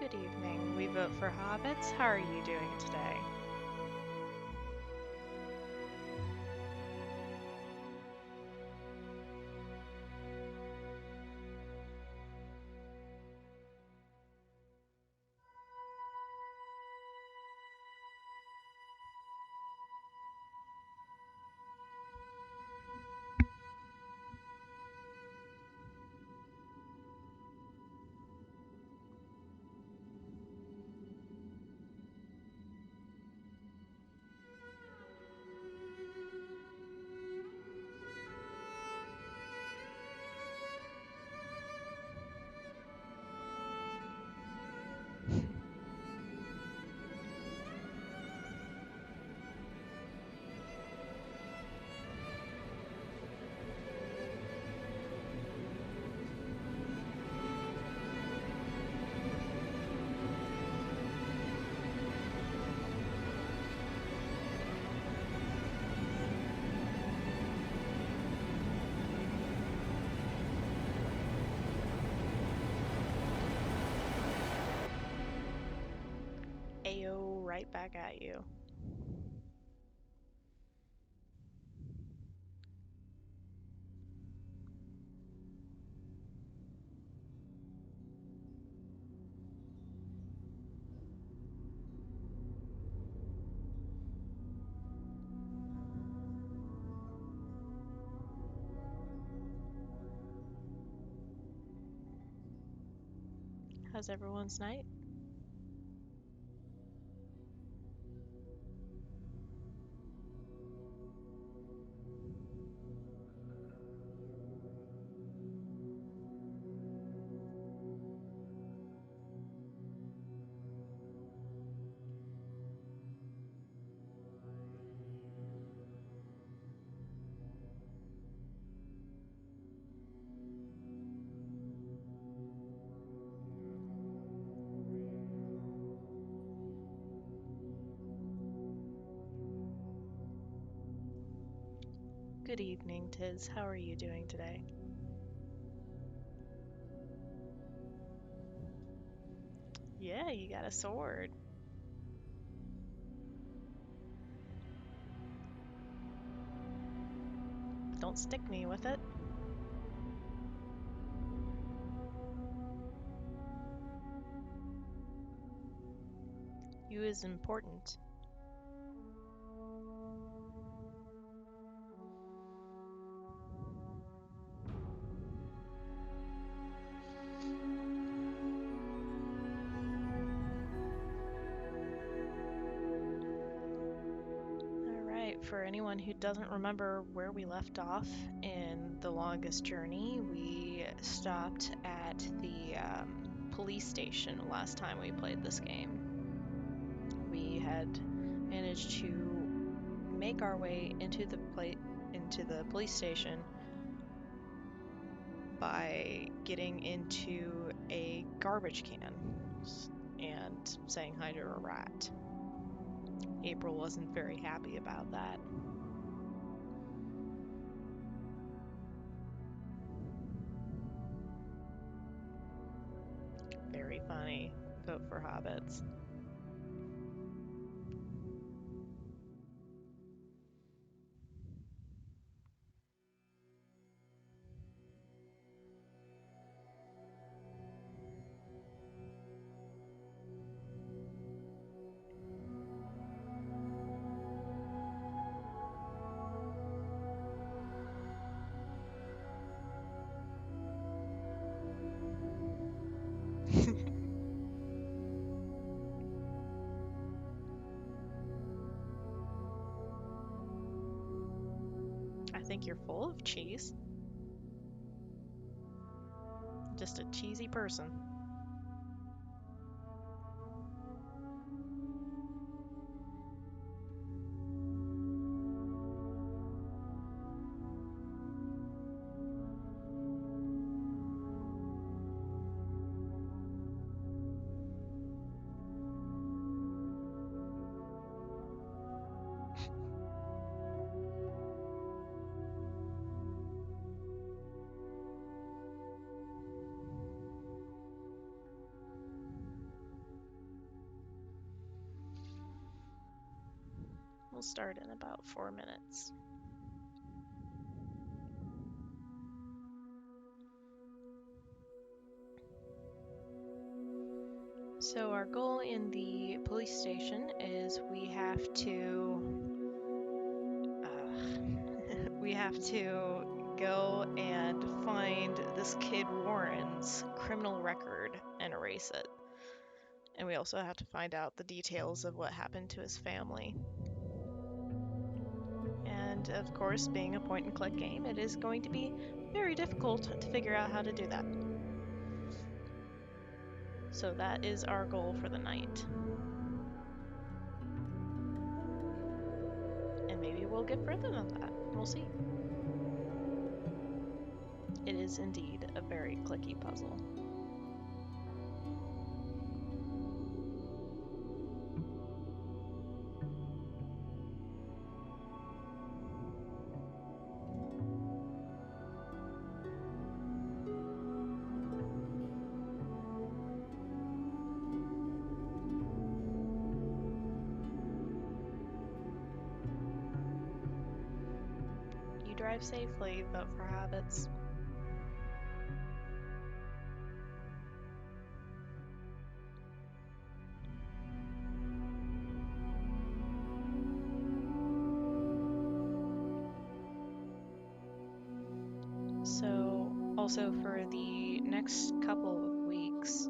Good evening. We vote for hobbits. How are you doing today? Ayo, right back at you. How's everyone's night? Good evening, Tiz. How are you doing today? Yeah, you got a sword. Don't stick me with it. You is important. Alright, for anyone who doesn't remember where we left off in The Longest Journey, we stopped at the police station last time we played this game. We had managed to make our way into the police station by getting into a garbage can and saying hi to a rat. April wasn't very happy about that. Very funny. Vote for hobbits. I think you're full of cheese. Just a cheesy person. We'll start in about 4 minutes. So our goal in the police station is we have to go and find this kid Warren's criminal record and erase it. And we also have to find out the details of what happened to his family. And of course, being a point and click game, it is going to be very difficult to figure out how to do that. So that is our goal for the night. And maybe we'll get further than that. We'll see. It is indeed a very clicky puzzle. You drive safely, vote for habits. So, also for the next couple of weeks,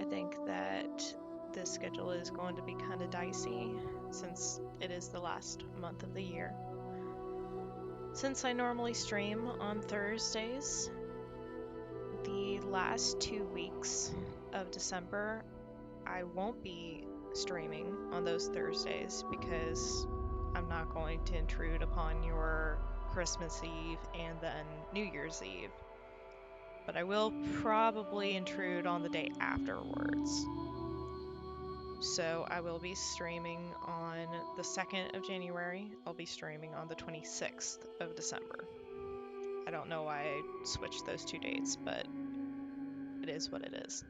I think that this schedule is going to be kind of dicey since it is the last month of the year. Since I normally stream on Thursdays, the last 2 weeks of December, I won't be streaming on those Thursdays because I'm not going to intrude upon your Christmas Eve and then New Year's Eve. But I will probably intrude on the day afterwards. So I will be streaming on the 2nd of January. I'll be streaming on the 26th of December. I don't know why I switched those 2 dates, but it is what it is.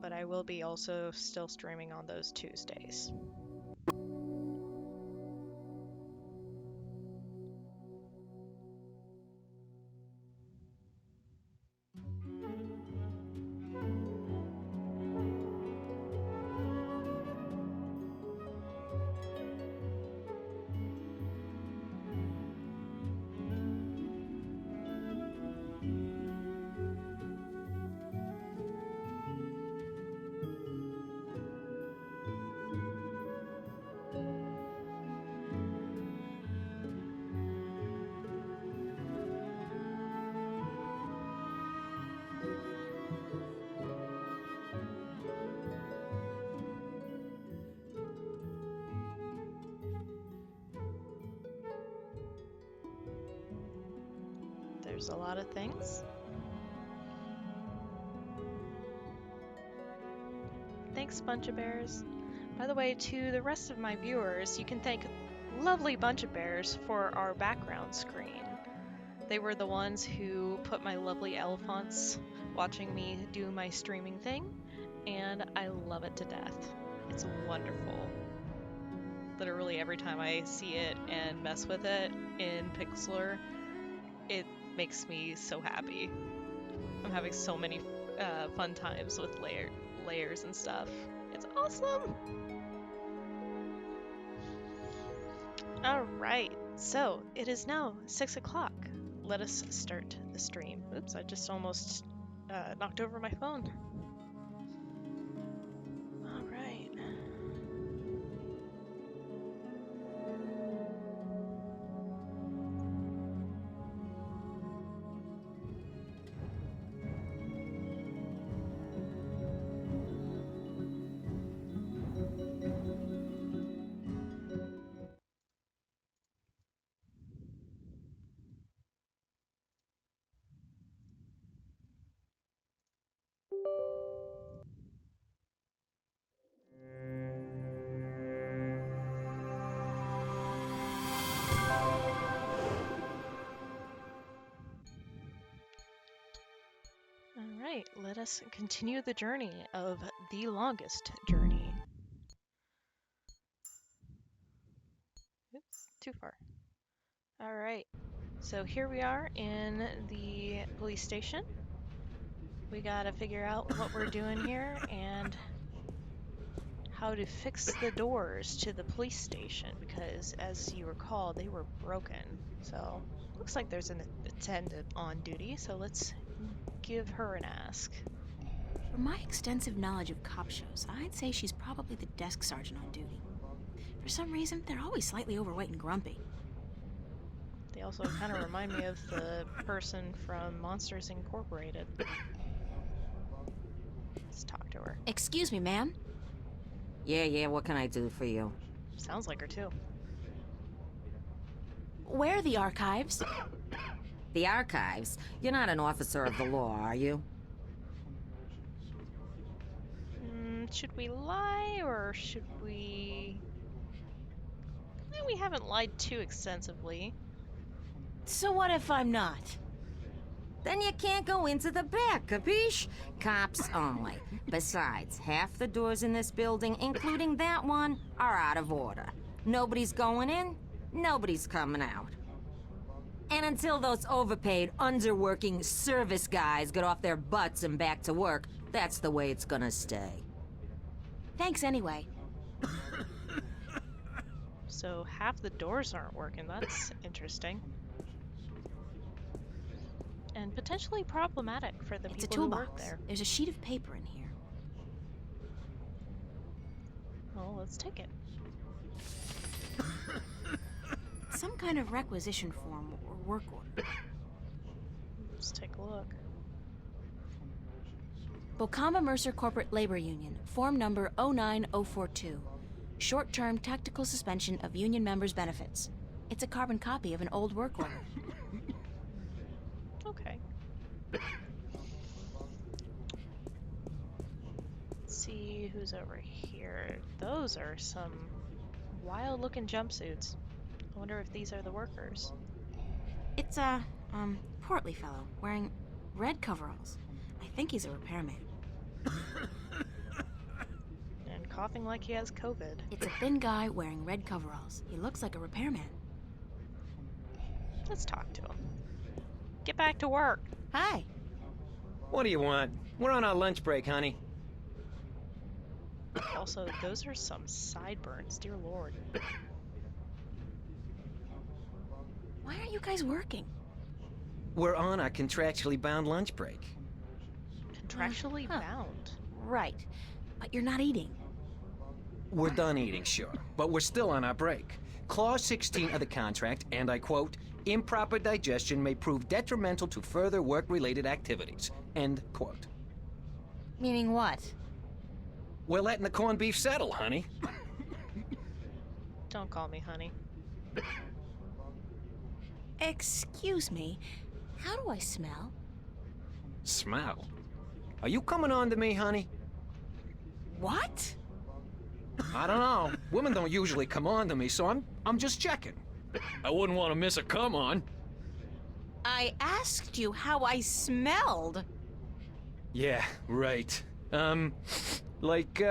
But I will be also still streaming on those Tuesdays. There's a lot of things. Thanks, Bunch of Bears. By the way, to the rest of my viewers, you can thank lovely Bunch of Bears for our background screen. They were the ones who put my lovely elephants watching me do my streaming thing, and I love it to death. It's wonderful. Literally every time I see it and mess with it in Pixlr, it makes me so happy. I'm having so many fun times with layers and stuff. It's awesome! Alright, so it is now 6 o'clock. Let us start the stream. Oops, I just almost knocked over my phone. Alright. Alright, let us continue the journey of the longest journey. Oops, too far. Alright, so here we are in the police station. We gotta figure out what we're doing here and how to fix the doors to the police station, because as you recall, they were broken. So, looks like there's an attendant on duty, so let's give her an ask. From my extensive knowledge of cop shows, I'd say she's probably the desk sergeant on duty. For some reason, they're always slightly overweight and grumpy. They also kind of remind me of the person from Monsters Incorporated. Let's talk to her. Excuse me, ma'am. Yeah, what can I do for you? Sounds like her too. Where are the archives? The archives? You're not an officer of the law, are you? Should we lie or should we... We haven't lied too extensively. So what if I'm not? Then you can't go into the back, capiche? Cops only. Besides, half the doors in this building, including that one, are out of order. Nobody's going in, nobody's coming out. And until those overpaid, underworking service guys get off their butts and back to work, that's the way it's gonna stay. Thanks anyway. So half the doors aren't working, that's interesting. And potentially problematic for the It's a people who work toolbox. there. There's a sheet of paper in here. Well, let's take it. Some kind of requisition form or work order. Let's take a look. Bocamba Mercer Corporate Labor Union, form number 09042. Short-term tactical suspension of union members' benefits. It's a carbon copy of an old work order. Okay. Let's see who's over here. Those are some wild-looking jumpsuits. I wonder if these are the workers. It's a, portly fellow wearing red coveralls. I think he's a repairman. And coughing like he has COVID. It's a thin guy wearing red coveralls. He looks like a repairman. Let's talk to him. Get back to work. Hi. What do you want? We're on our lunch break, honey. Also, those are some sideburns, dear lord. Why aren't you guys working? We're on our contractually bound lunch break. Contractually Huh. bound. Right. But you're not eating. We're done eating, sure, but we're still on our break. Clause 16 of the contract, and I quote, improper digestion may prove detrimental to further work-related activities, end quote. Meaning what? We're letting the corned beef settle, honey. Don't call me honey. Excuse me. How do I smell? Smell? Are you coming on to me, honey? What? I don't know. Women don't usually come on to me, so I'm just checking. I wouldn't want to miss a come on. I asked you how I smelled. Yeah, right. Like,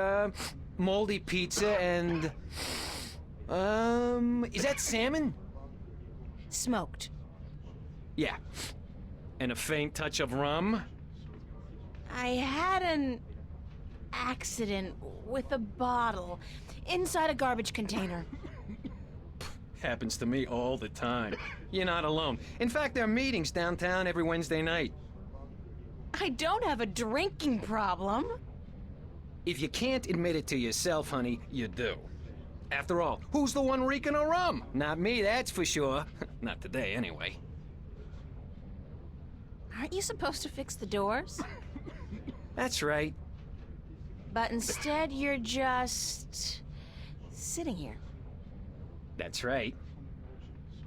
moldy pizza and... is that salmon? Smoked. Yeah. And a faint touch of rum? I had an accident with a bottle inside a garbage container. Happens to me all the time. You're not alone. In fact, there are meetings downtown every Wednesday night. I don't have a drinking problem. If you can't admit it to yourself, honey, you do. After all, who's the one reeking of rum? Not me, that's for sure. Not today, anyway. Aren't you supposed to fix the doors? That's right. But instead, you're just sitting here. That's right.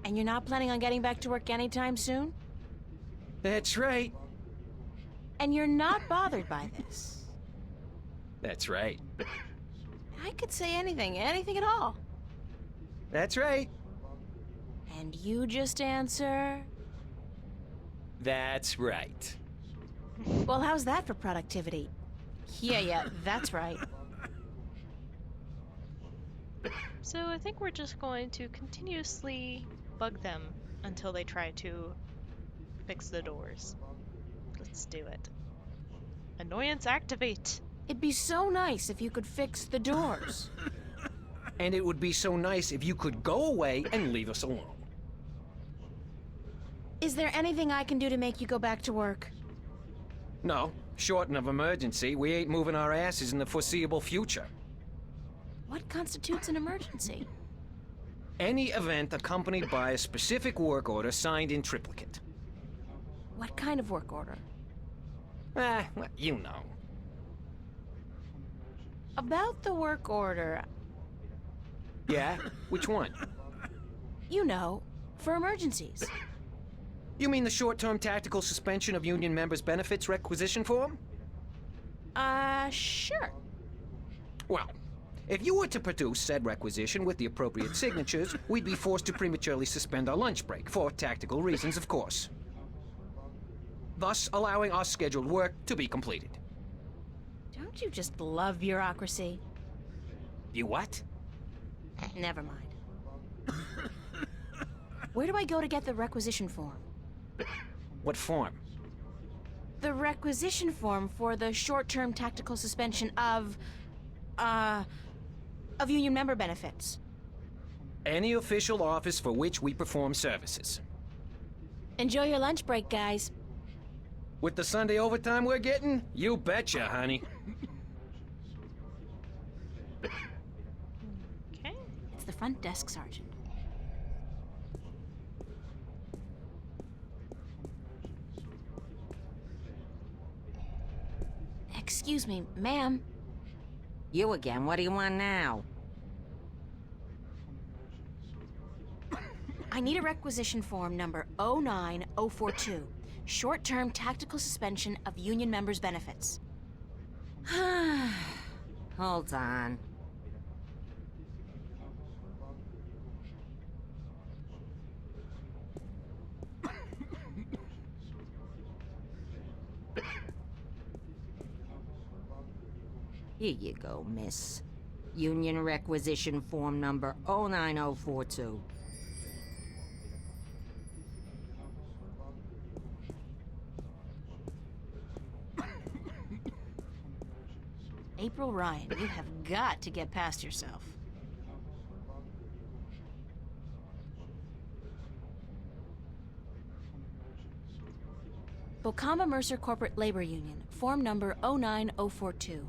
And you're not planning on getting back to work anytime soon? That's right. And you're not bothered by this? That's right. I could say anything at all. That's right. And you just answer... That's right. Well, how's that for productivity? Yeah, that's right. So I think we're just going to continuously bug them until they try to fix the doors. Let's do it. Annoyance activate! It'd be so nice if you could fix the doors. And it would be so nice if you could go away and leave us alone. Is there anything I can do to make you go back to work? No, short of emergency, we ain't moving our asses in the foreseeable future. What constitutes an emergency? Any event accompanied by a specific work order signed in triplicate. What kind of work order? Well, you know. About the work order, Yeah? Which one? you know, for emergencies. You mean the short-term tactical suspension of union members' benefits requisition form? Sure. Well, if you were to produce said requisition with the appropriate signatures, we'd be forced to prematurely suspend our lunch break, for tactical reasons, of course. Thus, allowing our scheduled work to be completed. Don't you just love bureaucracy? You what? Never mind. Where do I go to get the requisition form? What form? The requisition form for the short-term tactical suspension of union member benefits. Any official office for which we perform services. Enjoy your lunch break, guys. With the Sunday overtime we're getting? You betcha, honey. Okay. It's the front desk sergeant. Excuse me, ma'am. You again. What do you want now? I need a requisition form number 09042. Short-term tactical suspension of union members' benefits. Hold on. Here you go, miss. Union requisition form number 09042. April Ryan, you have got to get past yourself. Bocamba Mercer Corporate Labor Union, form number 09042.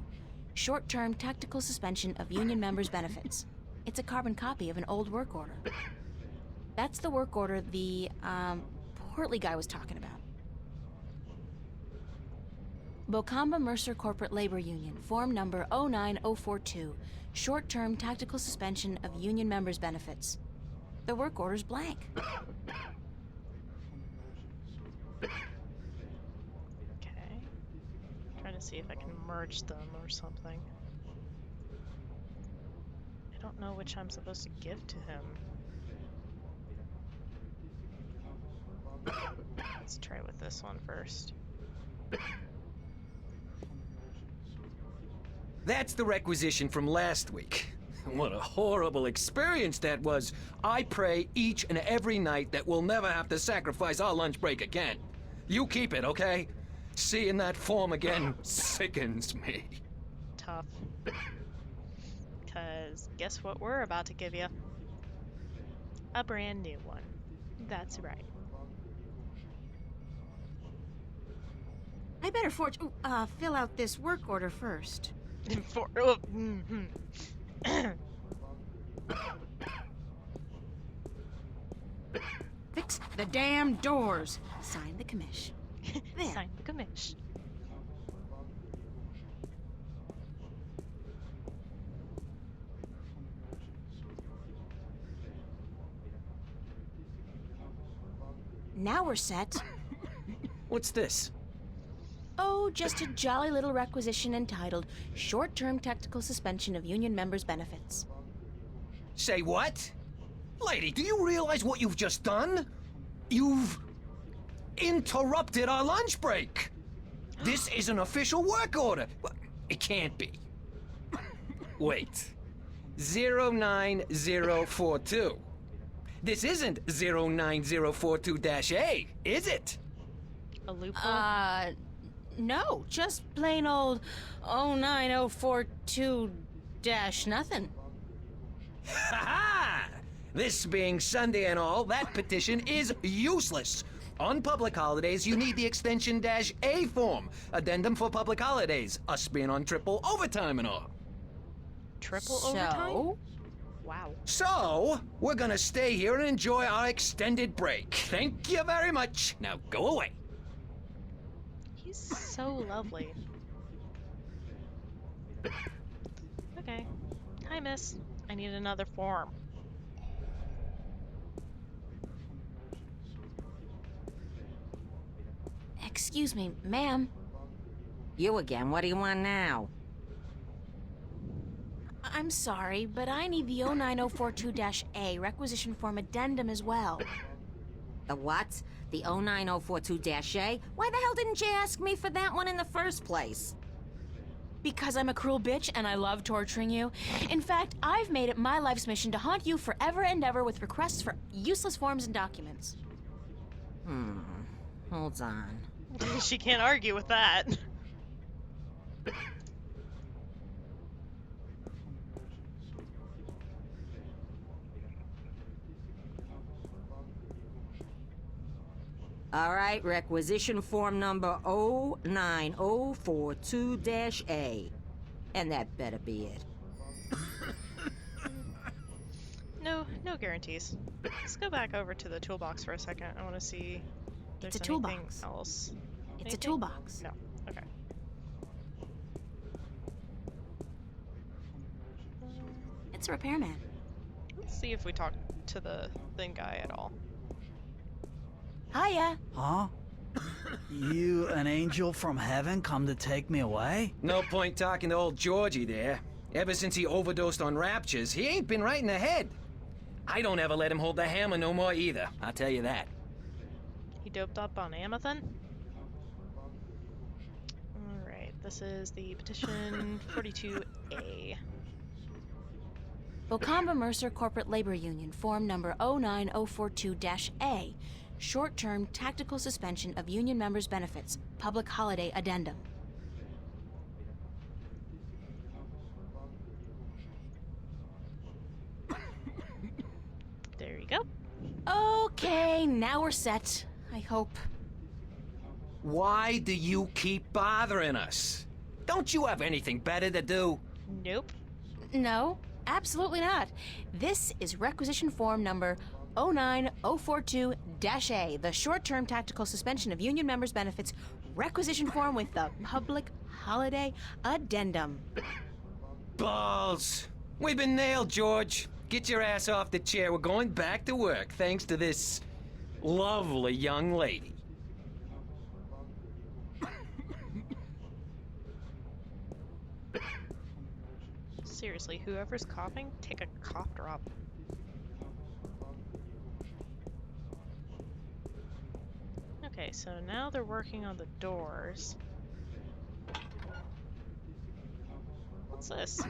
Short-term tactical suspension of union members' benefits. It's a carbon copy of an old work order. That's the work order the, portly guy was talking about. Bocamba Mercer Corporate Labor Union, form number 09042. Short-term tactical suspension of union members' benefits. The work order's blank. Okay. Trying to see if I can merge them or something. I don't know which I'm supposed to give to him. Let's try with this one first. That's the requisition from last week. What a horrible experience that was. I pray each and every night that we'll never have to sacrifice our lunch break again. You keep it, okay? Seeing that form again sickens me. Tough. Because guess what we're about to give you? A brand new one. That's right. I better fill out this work order first. Fix the damn doors. Sign the commish. There. Sign the commish. Now we're set. What's this? Oh, just a jolly little requisition entitled Short-Term Tactical Suspension of Union Members' Benefits. Say what? Lady, do you realize what you've just done? You've interrupted our lunch break. This is an official work order. Well, it can't be. Wait. 09042. This isn't 09042-A, is it? A loophole? No, just plain old 09042 nothing. Ha-ha! This being Sunday and all, that petition is useless. On public holidays, you need the extension -A form. Addendum for public holidays. Us being on triple overtime and all. Triple overtime? Wow. So, we're gonna stay here and enjoy our extended break. Thank you very much. Now go away. He's so lovely. Okay. Hi, miss. I need another form. Excuse me, ma'am. You again. What do you want now? I'm sorry, but I need the 09042-A requisition form addendum as well. The what? The 09042-A? Why the hell didn't you ask me for that one in the first place? Because I'm a cruel bitch and I love torturing you. In fact, I've made it my life's mission to haunt you forever and ever with requests for useless forms and documents. Hold on. She can't argue with that. All right, requisition form number 09042-A. And that better be it. No guarantees. Let's go back over to the toolbox for a second. I want to see if there's It's a anything toolbox. else. It's a Anything? toolbox. No. Okay. It's a repairman. Let's see if we talk to the thin guy at all. Hiya. Huh? You, an angel from heaven, come to take me away? No point talking to old Georgie there. Ever since he overdosed on raptures, he ain't been right in the head. I don't ever let him hold the hammer no more either, I'll tell you that. He doped up on Amethyst? Alright, this is the petition 42A. Bocamba Mercer Corporate Labor Union, form number 09042-A. Short-term tactical suspension of union members' benefits. Public holiday addendum. There you go. Okay, now we're set. I hope. Why do you keep bothering us? Don't you have anything better to do? Nope. No, absolutely not. This is requisition form number 09042-A, the short-term tactical suspension of union members' benefits requisition form with the public holiday addendum. Balls! We've been nailed, George. Get your ass off the chair. We're going back to work, thanks to this lovely young lady. Seriously, whoever's coughing, take a cough drop. Okay, so now they're working on the doors. What's this?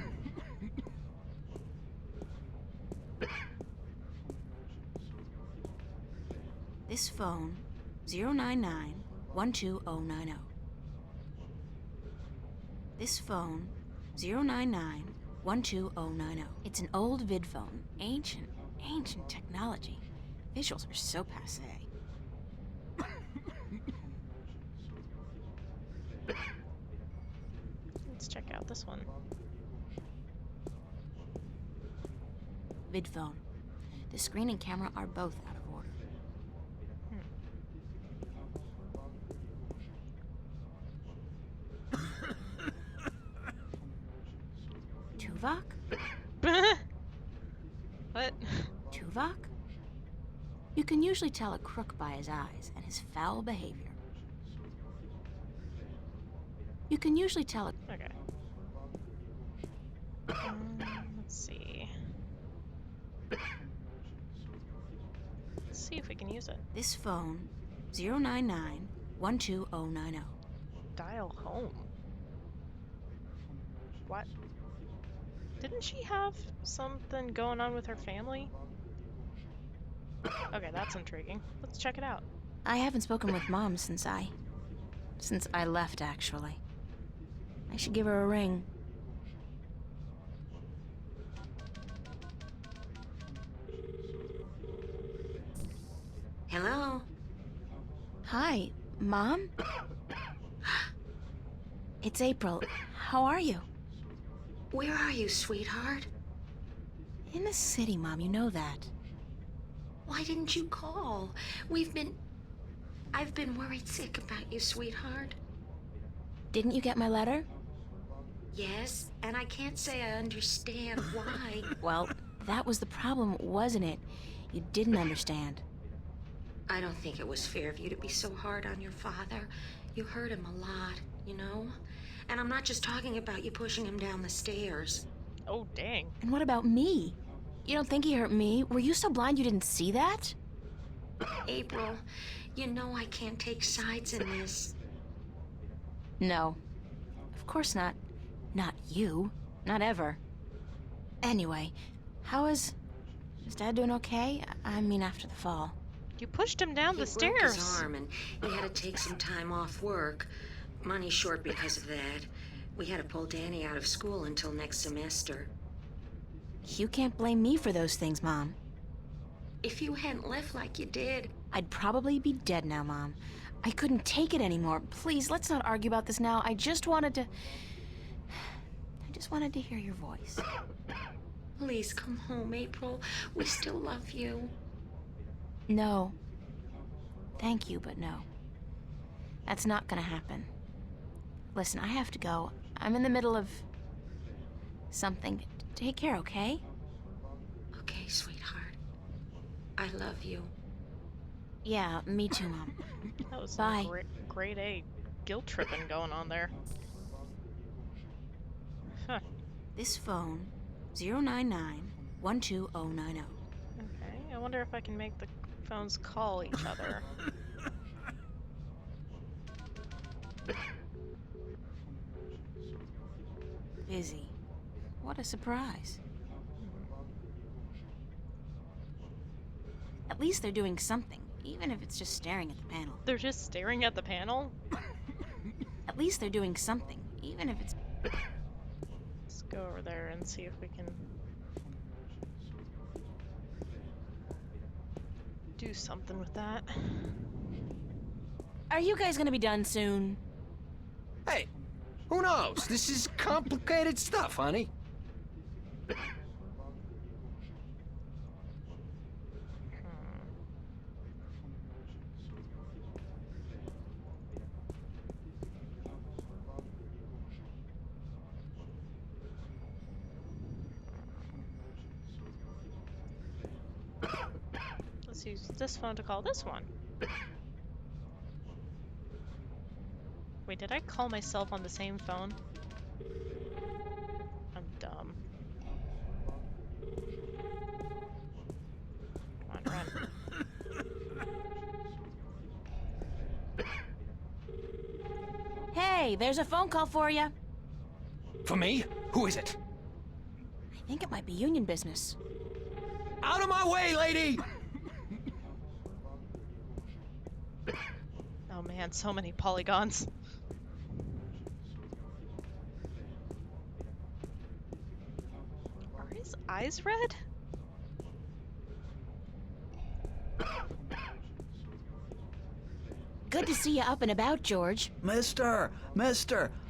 This phone, 099-12090. This phone, 099-12090. It's an old vid phone. Ancient technology. Visuals are so passé. Let's check out this one. Vid phone. The screen and camera are both out of order. Tuvok? What? Tuvok? You can usually tell a crook by his eyes and his foul behavior. You can usually tell a... Okay. Let's see. Let's see if we can use it. This phone, 099-12090. Dial home. What? Didn't she have something going on with her family? Okay, that's intriguing. Let's check it out. I haven't spoken with Mom since I left, actually. I should give her a ring. Hello? Hi, Mom? It's April. How are you? Where are you, sweetheart? In the city, Mom, you know that. Why didn't you call? I've been worried sick about you, sweetheart. Didn't you get my letter? Yes, and I can't say I understand why. Well, that was the problem, wasn't it? You didn't understand. I don't think it was fair of you to be so hard on your father. You hurt him a lot, you know? And I'm not just talking about you pushing him down the stairs. Oh, dang. And what about me? You don't think he hurt me? Were you so blind you didn't see that? April, you know I can't take sides in this. No. Of course not. Not you. Not ever. Anyway, is Dad doing okay? I mean, after the fall. You pushed him down the He broke stairs. his arm and he had to take some time off work. Money short because of that. We had to pull Danny out of school until next semester. You can't blame me for those things, Mom. If you hadn't left like you did, I'd probably be dead now, Mom. I couldn't take it anymore. Please, let's not argue about this now. I just wanted to hear your voice. please come home, April. We still love you. No. Thank you, but no. That's not gonna happen. Listen, I have to go. I'm in the middle of something. Take care, okay? Okay, sweetheart. I love you. Yeah, me too, Mom. That was Bye. some grade A guilt tripping going on there. Huh. This phone, 099-12090. Okay, I wonder if I can make the phones call each other. Busy. What a surprise. At least they're doing something, even if it's just staring at the panel. They're just staring at the panel? At least they're doing something, even if it's... Let's go over there and see if we can do something with that. Are you guys gonna be done soon? Hey, who knows? This is complicated stuff, honey. Let's use this phone to call this one. Wait, did I call myself on the same phone? I'm dumb. Come on, run. Hey, there's a phone call for you. For me? Who is it? I think it might be union business. Out of my way, lady! Oh man, so many polygons. Are his eyes red? Good to see you up and about, George. Mister,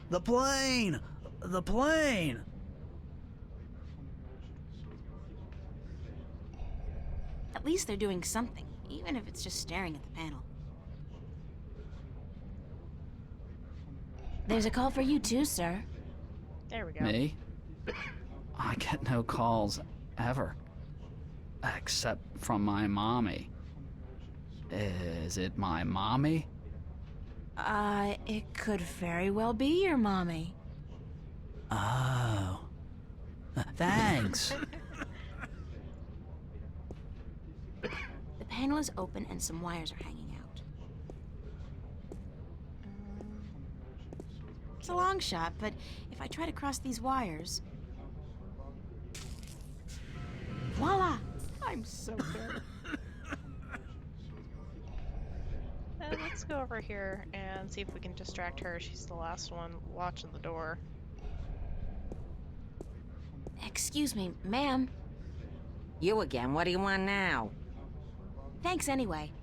the plane! The plane! At least they're doing something, even if it's just staring at the panel. There's a call for you too, sir. There we go. Me? I get no calls ever. Except from my mommy. Is it my mommy? It could very well be your mommy. Oh. Thanks. The panel is open and some wires are hanging out. It's a long shot, but if I try to cross these wires... Voila! I'm so good. Let's go over here and see if we can distract her. She's the last one watching the door. Excuse me, ma'am. You again. What do you want now? Thanks anyway.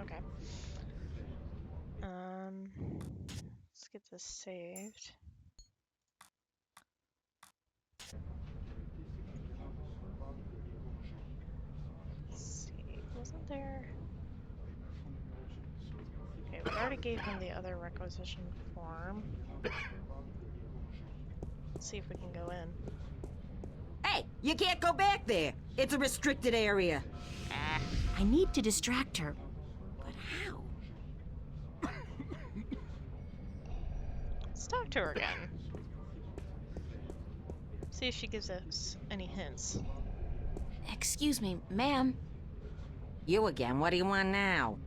Okay. Let's get this saved. Let's see, wasn't there... Okay, we already gave him the other requisition form. Let's see if we can go in. Hey, you can't go back there. It's a restricted area. I need to distract her. But how? Let's talk to her again. See if she gives us any hints. Excuse me, ma'am. You again. What do you want now?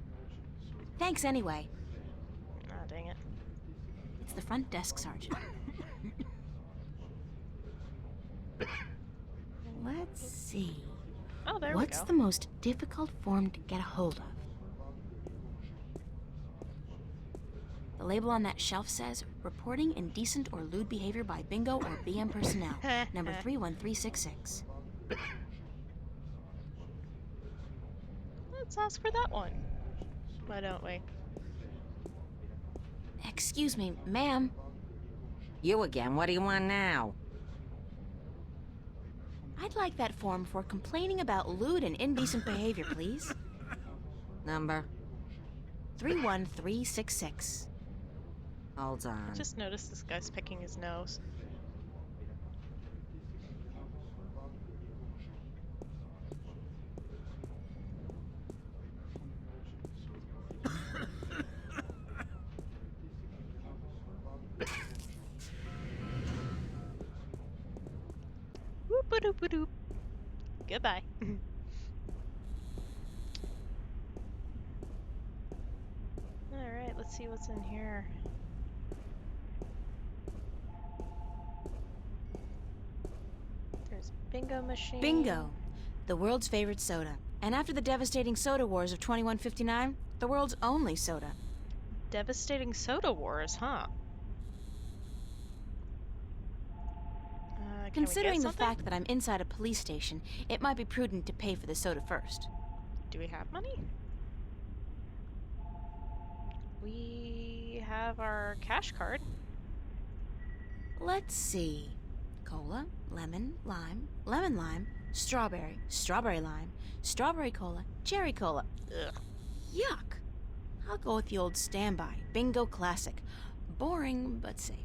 Thanks anyway. Ah, dang it. It's the front desk, Sergeant. Let's see. Oh, there What's we go. the most difficult form to get a hold of? The label on that shelf says, reporting indecent or lewd behavior by bingo or BM personnel, number 31366. Let's ask for that one. Why don't we? Excuse me, ma'am. You again. What do you want now? I'd like that form for complaining about lewd and indecent behavior, please. Number? 31366. Hold on. I just noticed this guy's picking his nose. Whoop-a-doop-a-doop. Goodbye. Alright, let's see what's in here. There's a bingo machine. Bingo, the world's favorite soda. And after the devastating soda wars of 2159, the world's only soda. Devastating soda wars, huh? Can we get Considering the something? fact that I'm inside a police station, it might be prudent to pay for the soda first. Do we have money? We have our cash card. Let's see. Cola, lemon, lime, strawberry, strawberry lime, strawberry cola, cherry cola. Ugh. Yuck. I'll go with the old standby, Bingo Classic. Boring, but safe.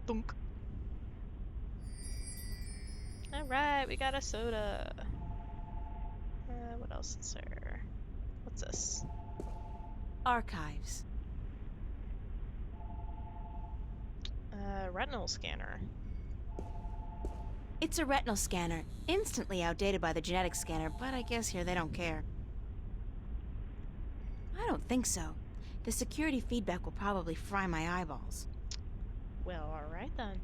Thunk. Alright, we got a soda. What else is there? What's this? Archives. Retinal scanner. It's a retinal scanner, instantly outdated by the genetic scanner, but I guess here they don't care. I don't think so. The security feedback will probably fry my eyeballs. Well, alright then.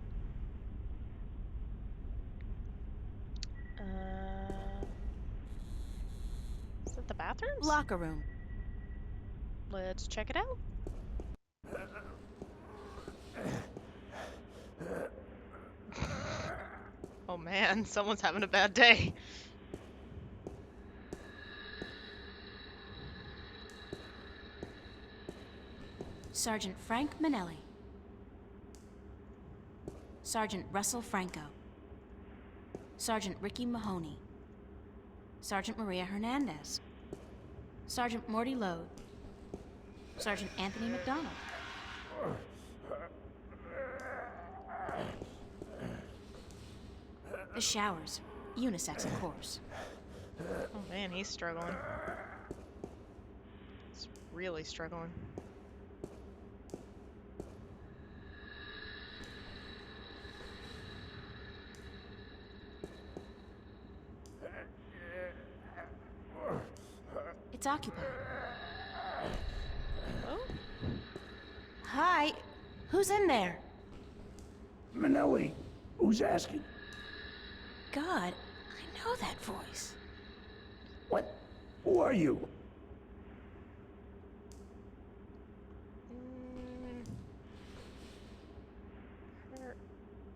Is that the bathrooms? Locker room. Let's check it out. Oh man, someone's having a bad day. Sergeant Frank Manelli. Sergeant Russell Franco. Sergeant Ricky Mahoney. Sergeant Maria Hernandez. Sergeant Morty Lode. Sergeant Anthony McDonald. The showers. Unisex, of course. Oh man, he's struggling. He's really struggling. Hi. Who's in there? Manelli, who's asking? God, I know that voice. What? Who are you?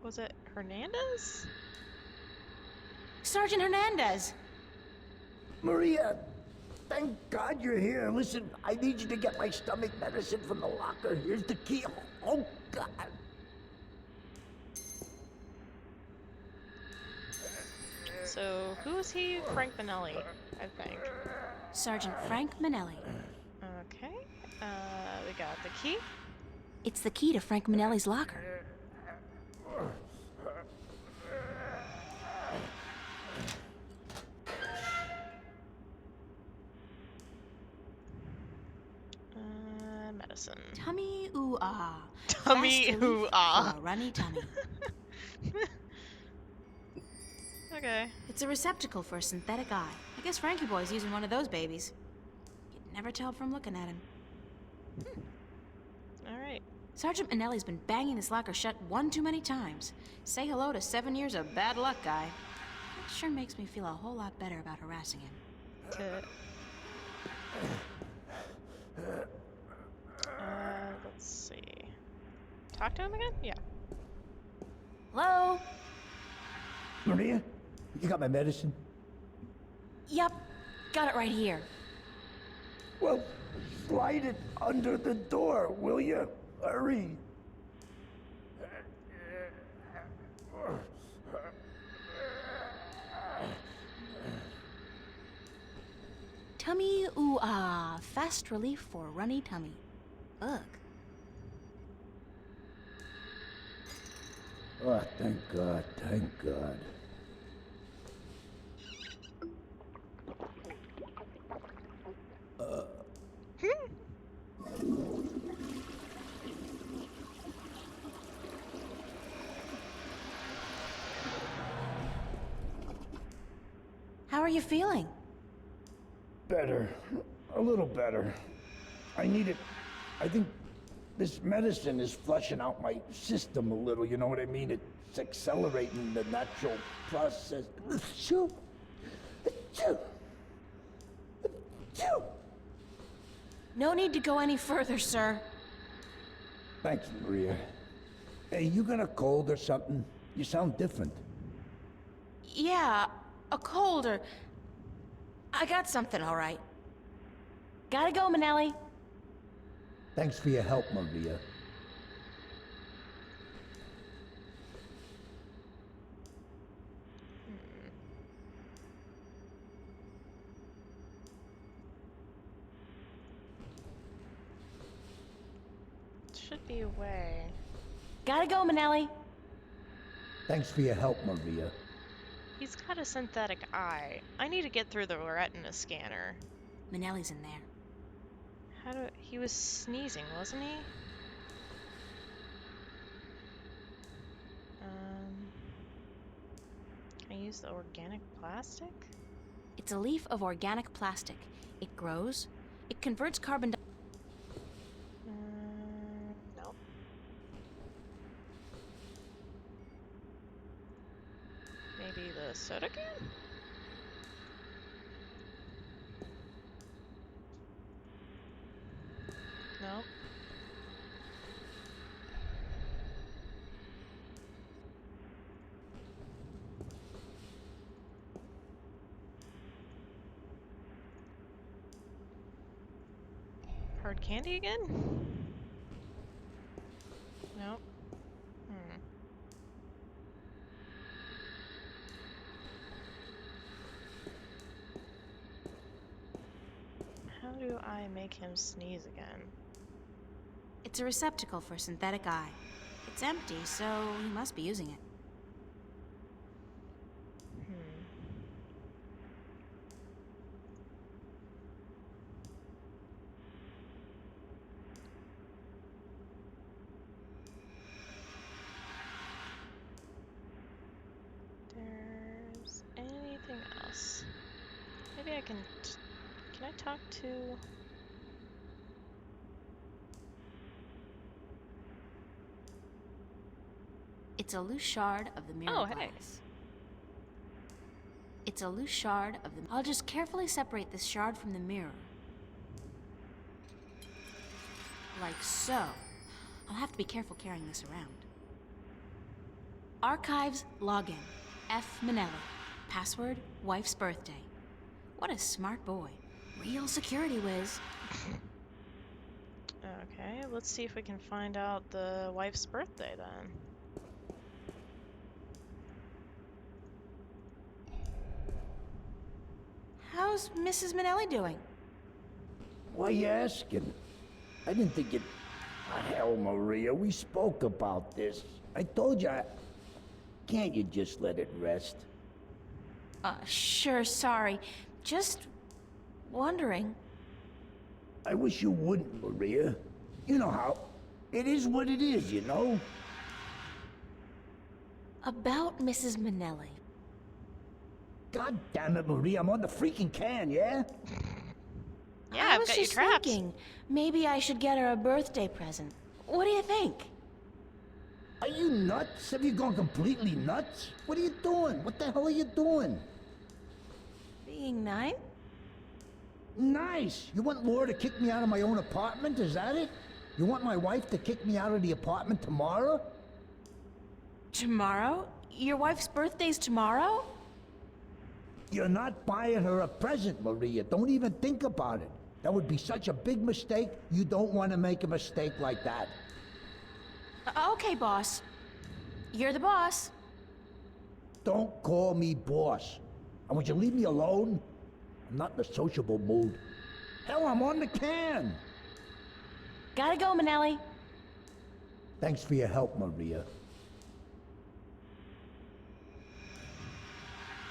Was it Hernandez? Sergeant Hernandez! Maria, thank God you're here. Listen, I need you to get my stomach medicine from the locker. Here's the key. Oh, God. So, who is he? Frank Manelli, I think. Sergeant Frank Manelli. Okay. We got the key. It's the key to Frank Manelli's locker. Medicine. Tummy ooh ah. Tummy Fast relief ooh ah. for a runny tummy. Okay. It's a receptacle for a synthetic eye. I guess Frankie Boy's using one of those babies. You'd never tell from looking at him. Alright. Sergeant Manelli's been banging this locker shut one too many times. Say hello to 7 years of bad luck, guy. It sure makes me feel a whole lot better about harassing him. Let's see. Talk to him again? Yeah. Hello? Maria, you got my medicine? Yep, got it right here. Well, slide it under the door, will you? Hurry. Tummy ooh ah, fast relief for a runny tummy. Ugh. Oh, thank God, thank God. How are you feeling? Better. A little better. I need it. I think this medicine is flushing out my system a little, you know what I mean? It's accelerating the natural process. Achoo. Achoo. Achoo. No need to go any further, sir. Thanks, Maria. Hey, you got a cold or something? You sound different. Yeah, a cold or... I got something, all right. Gotta go, Manelli. Thanks for your help, Maria. Should be a way. Gotta go, Manelli. Thanks for your help, Maria. He's got a synthetic eye. I need to get through the retina scanner. Manelli's in there. He was sneezing, wasn't he? Can I use the organic plastic? It's a leaf of organic plastic. It grows. It converts carbon dioxide. No. Maybe the soda can? No. Hard candy again? Nope. How do I make him sneeze again? It's a receptacle for a synthetic eye. It's empty, so he must be using it. There's anything else? Maybe I can I talk to... It's a loose shard of the mirror Oh, hey. glass. It's a loose shard of the... I'll just carefully separate this shard from the mirror. Like so. I'll have to be careful carrying this around. Archives login. F. Manelli. Password, wife's birthday. What a smart boy. Real security whiz. Okay, let's see if we can find out the wife's birthday then. How's Mrs. Manelli doing? Why you asking? I didn't think you'd... Ah, hell, Maria, we spoke about this. I told you Can't you just let it rest? Sure, sorry. Just wondering. I wish you wouldn't, Maria. You know how... It is what it is, you know? About Mrs. Manelli. God damn it, Maria, I'm on the freaking can, yeah? Yeah, I I've was got you just trapped. thinking, maybe I should get her a birthday present. What do you think? Are you nuts? Have you gone completely nuts? What are you doing? What the hell are you doing? Being nice? Nice. You want Laura to kick me out of my own apartment? Is that it? You want my wife to kick me out of the apartment tomorrow? Tomorrow? Your wife's birthday's tomorrow? You're not buying her a present, Maria. Don't even think about it. That would be such a big mistake. You don't want to make a mistake like that. Okay, boss. You're the boss. Don't call me boss. And would you leave me alone? I'm not in a sociable mood. Hell, I'm on the can. Gotta go, Manelli. Thanks for your help, Maria.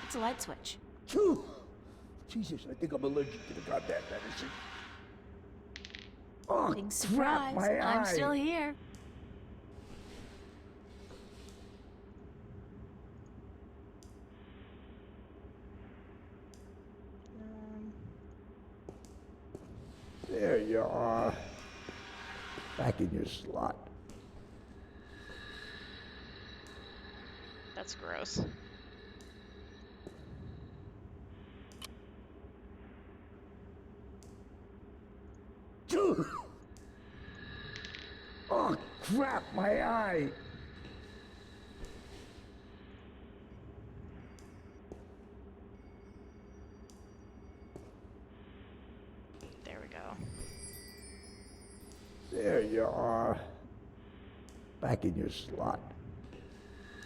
It's a light switch. Phew. Jesus, I think I'm allergic to the goddamn medicine. Oh, Big crap, surprise. my I'm eye. still here. There you are. Back in your slot. That's gross. Dude. Oh, crap, my eye. There we go. There you are. Back in your slot.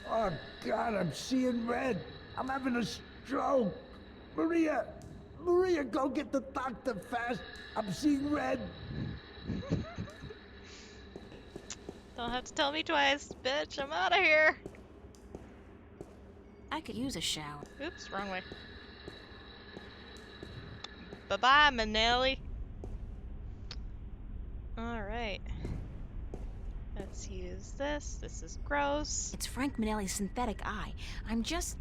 Oh, God, I'm seeing red. I'm having a stroke. Maria, Maria, go get the doctor fast. I'm seeing red. Don't have to tell me twice, bitch. I'm out of here. I could use a shower. Oops, wrong way. Bye-bye, Manelli. Alright. Let's use this. This is gross. It's Frank Manelli's synthetic eye. I'm just,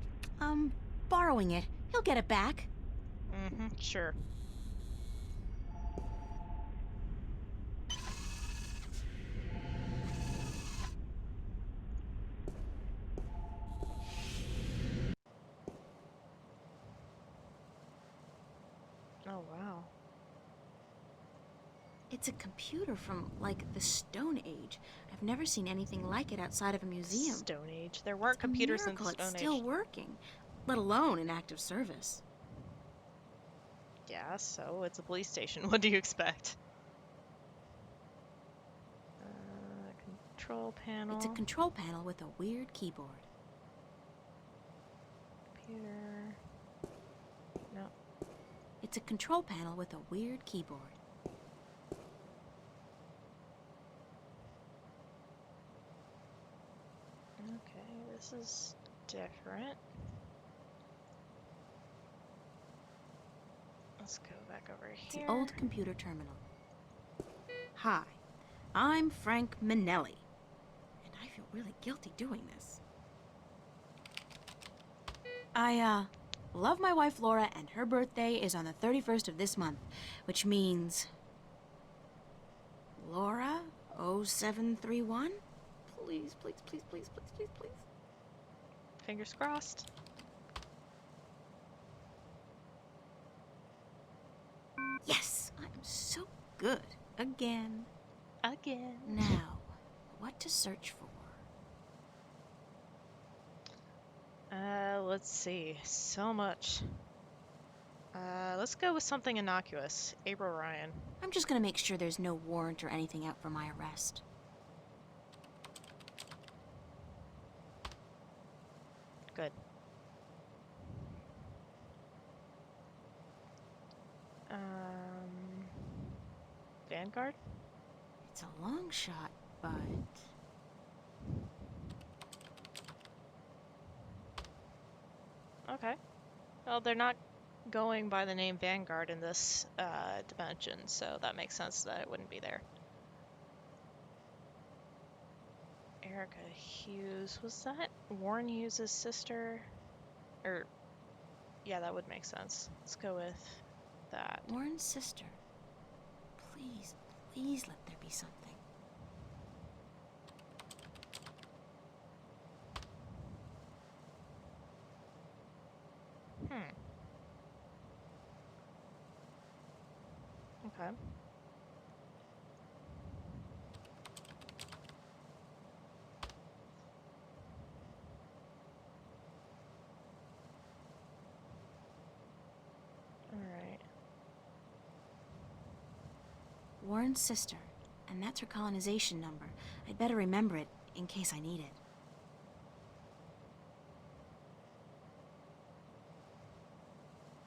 borrowing it. He'll get it back. Mm-hmm, sure. Oh, wow. It's a computer from, like, the Stone Age. I've never seen anything like it outside of a museum. Stone Age. There weren't It's a computers in the miracle Stone it's still Age. working, let alone in active service. Yeah, so it's a police station. What do you expect? Control panel. It's a control panel with a weird keyboard. Computer. No. It's a control panel with a weird keyboard. Okay, this is different. Let's go back over It's here. an old computer terminal. Hi, I'm Frank Manelli. And I feel really guilty doing this. I, love my wife Laura, and her birthday is on the 31st of this month, which means... Laura 0731? Please, please, please, please, please, please, please. Fingers crossed. Yes! I'm so good. Again. Again. Now, what to search for? Let's see. So much. Let's go with something innocuous. April Ryan. I'm just gonna make sure there's no warrant or anything out for my arrest. Good. Vanguard? It's a long shot, but... Okay. Well, they're not going by the name Vanguard in this dimension, so that makes sense that it wouldn't be there. Erica Hughes. Was that Warren Hughes' sister? Or, yeah, that would make sense. Let's go with that. Warren's sister. Please, please let there be something. Okay. Alright. Warren's sister, and that's her colonization number. I'd better remember it in case I need it.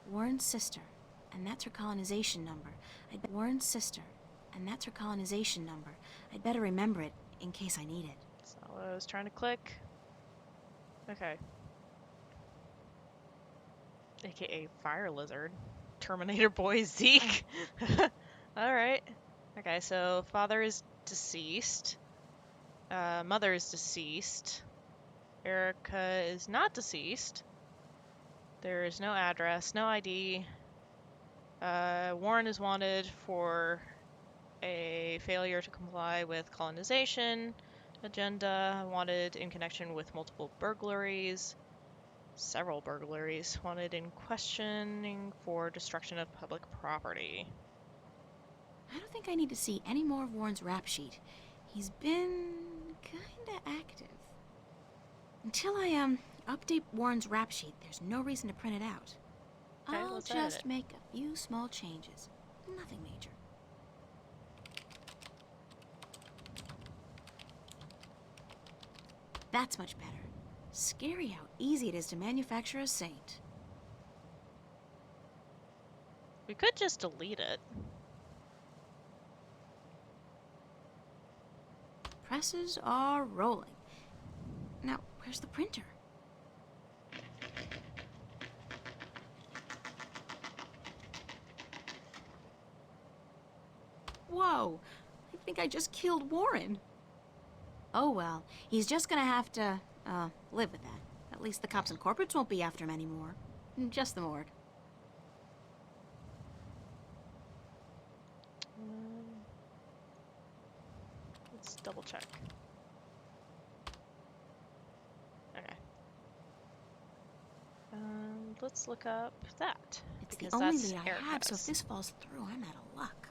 Warren's sister, and that's her colonization number. Warren's sister, and that's her colonization number. I'd better remember it in case I need it. That's not what I was trying to click. Okay. AKA Fire Lizard. Terminator Boy Zeke. Alright. Okay, so father is deceased. Mother is deceased. Erica is not deceased. There is no address, no ID. Warren is wanted for a failure to comply with colonization agenda, wanted in connection with multiple burglaries, several burglaries, wanted in questioning for destruction of public property. I don't think I need to see any more of Warren's rap sheet. He's been kinda active. Until I, update Warren's rap sheet, there's no reason to print it out. Okay, I'll let's edit just it. make a few small changes. Nothing major. That's much better. Scary how easy it is to manufacture a saint. We could just delete it. Presses are rolling. Now, where's the printer? Whoa! I think I just killed Warren. Oh well, he's just gonna have to, live with that. At least the cops and corporates won't be after him anymore. Just the morgue. Let's double check. Okay. Let's look up that. It's because the only that's lead I have, so if Erica's. this falls through, I'm out of luck.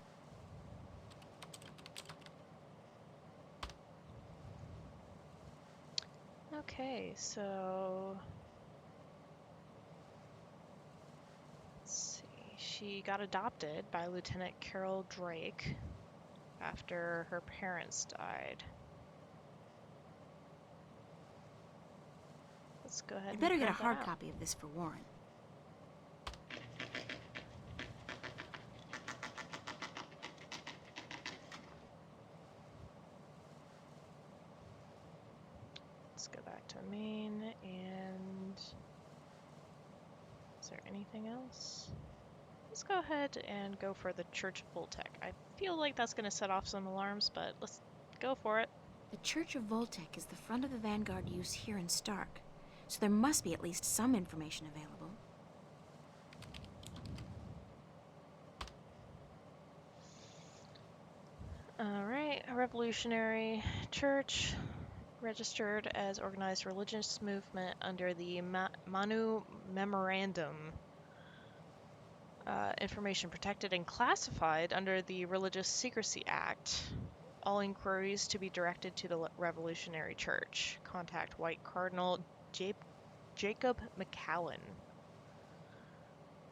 Okay, so let's see. She got adopted by Lieutenant Carol Drake after her parents died. Let's go ahead I and better get a print that hard out. copy of this for Warren. Let's go back to main and is there anything else? Let's go ahead and go for the Church of Voltec. I feel like that's going to set off some alarms, but let's go for it. The Church of Voltec is the front of the Vanguard use here in Stark, so there must be at least some information available. Alright, a revolutionary church. Registered as organized religious movement under the Manu Memorandum. Information protected and classified under the Religious Secrecy Act. All inquiries to be directed to the Revolutionary Church. Contact White Cardinal Jacob McCallan.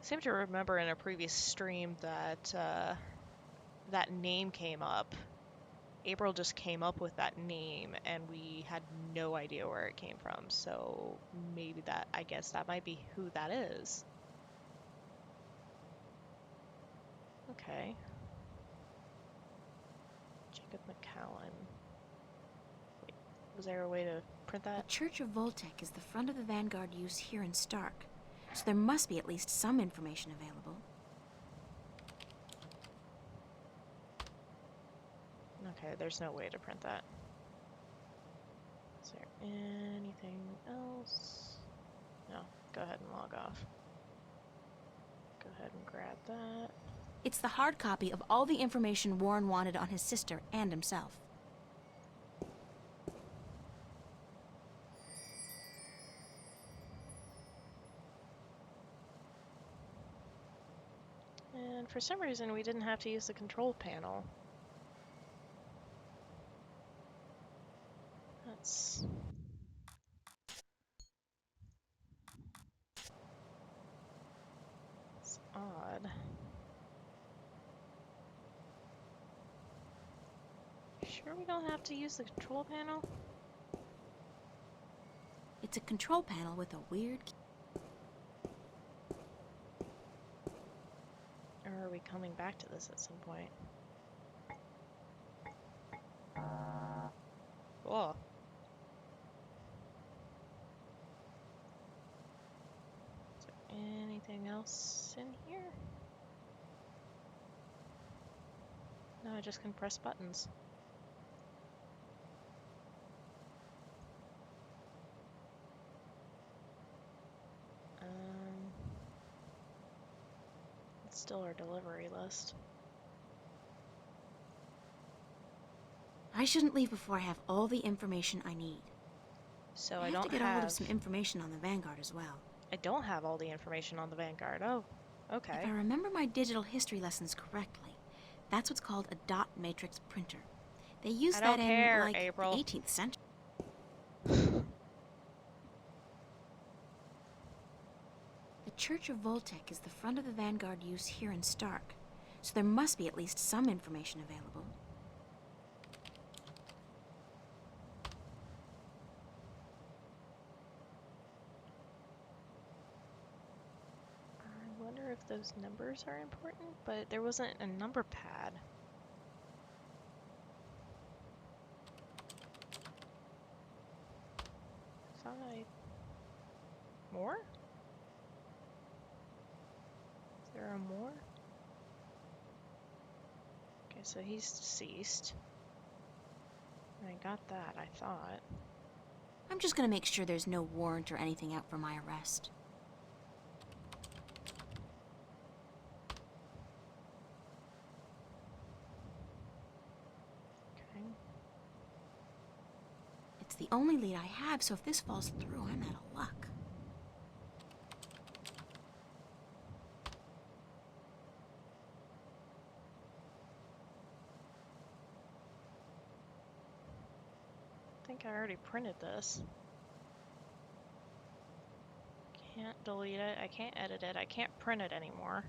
I seem to remember in a previous stream that that name came up. April just came up with that name and we had no idea where it came from. So maybe that, I guess that might be who that is. Okay. Jacob McCallan. Wait, was there a way to print The that? Church of Voltec is the front of the Vanguard use here in Stark, so there must be at least some information available. Okay, there's no way to print that. Is there anything else? No, go ahead and log off. Go ahead and grab that. It's the hard copy of all the information Warren wanted on his sister and himself. And for some reason, we didn't have to use the control panel. That's odd. Sure we don't have to use the control panel? It's a control panel with a weird key. Or are we coming back to this at some point? Whoa. Is there anything else in here? No, I just can press buttons. It's still our delivery list. I shouldn't leave before I have all the information I need. So I I have don't to get a hold have... of some information on the Vanguard as well. I don't have all the information on the Vanguard. Oh, okay. If I remember my digital history lessons correctly, that's what's called a dot matrix printer. They used I that don't care, in, like, April. the 18th century. The Church of Voltec is the front of the Vanguard use here in Stark, so there must be at least some information available. I wonder if those numbers are important, but there wasn't a number pad. Thought I... More? Is there a more? Okay, so he's deceased. I got that, I thought. I'm just gonna make sure there's no warrant or anything out for my arrest. Okay. It's the only lead I have, so if this falls through, I'm out of luck. I think I already printed this. Can't delete it, I can't edit it, I can't print it anymore.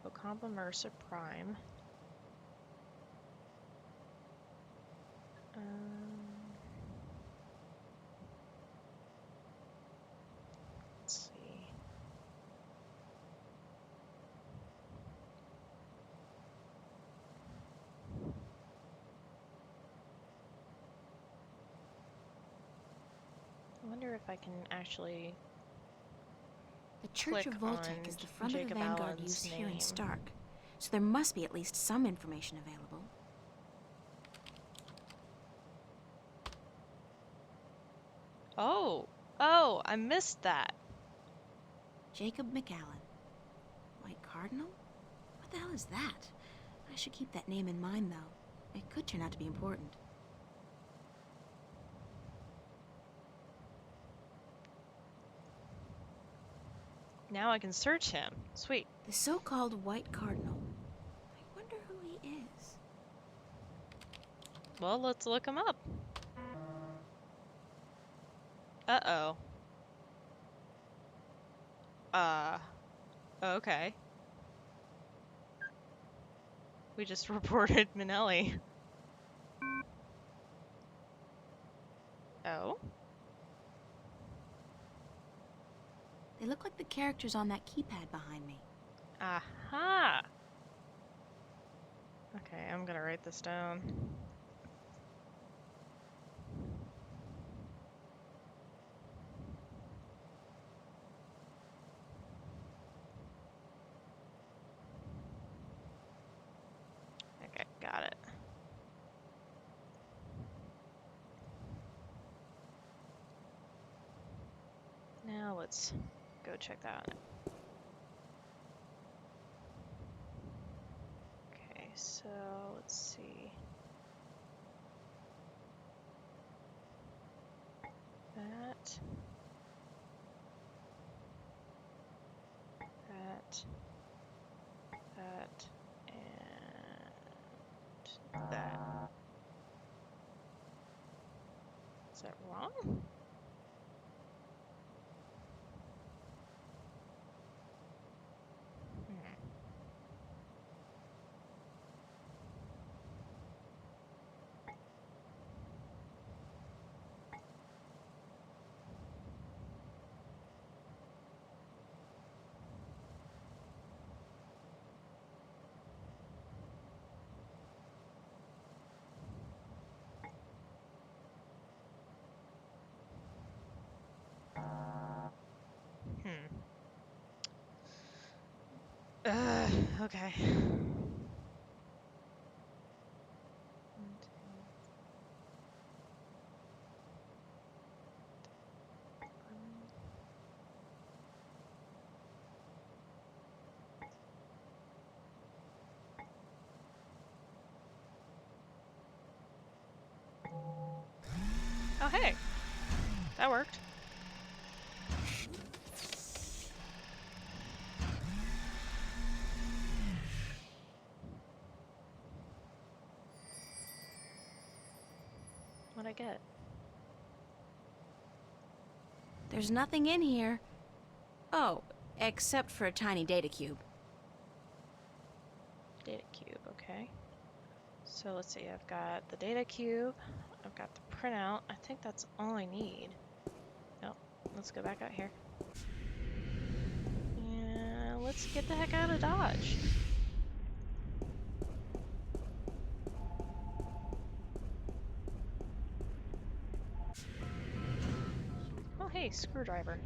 Ocampa Mercer Prime. Let's see. I wonder if I can actually... The Church of click Voltec on is the front of Jacob the Vanguard Allen's used here in name. Stark, so there must be at least some information available. Oh! Oh, I missed that. Jacob McCallan. White Cardinal? What the hell is that? I should keep that name in mind, though. It could turn out to be important. Now I can search him. Sweet. The so-called White Cardinal. I wonder who he is. Well, let's look him up. Uh-oh. Okay. We just reported Minelli. Oh? They look like the characters on that keypad behind me. Aha! Okay, I'm gonna write this down. Okay, got it. Now let's go check that out. Okay, so let's see. That. That. That. And that. Is that wrong? Okay. Oh, hey. That worked. What'd I get? There's nothing in here. Oh, except for a tiny data cube. Data cube, okay. So let's see, I've got the data cube, I've got the printout. I think that's all I need. Nope, let's go back out here. Yeah, let's get the heck out of Dodge. Oh hey, screwdriver.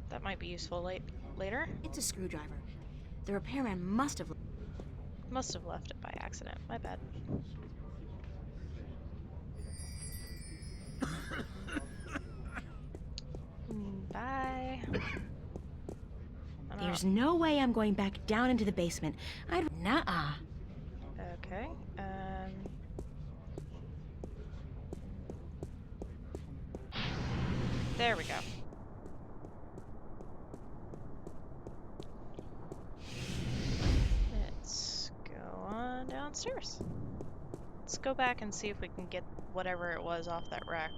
That might be useful later. It's a screwdriver. The repairman must have left it by accident. My bad. Bye. There's no way I'm going back down into the basement. Nuh-uh. Okay. There we go. Let's go on downstairs. Let's go back and see if we can get whatever it was off that rack.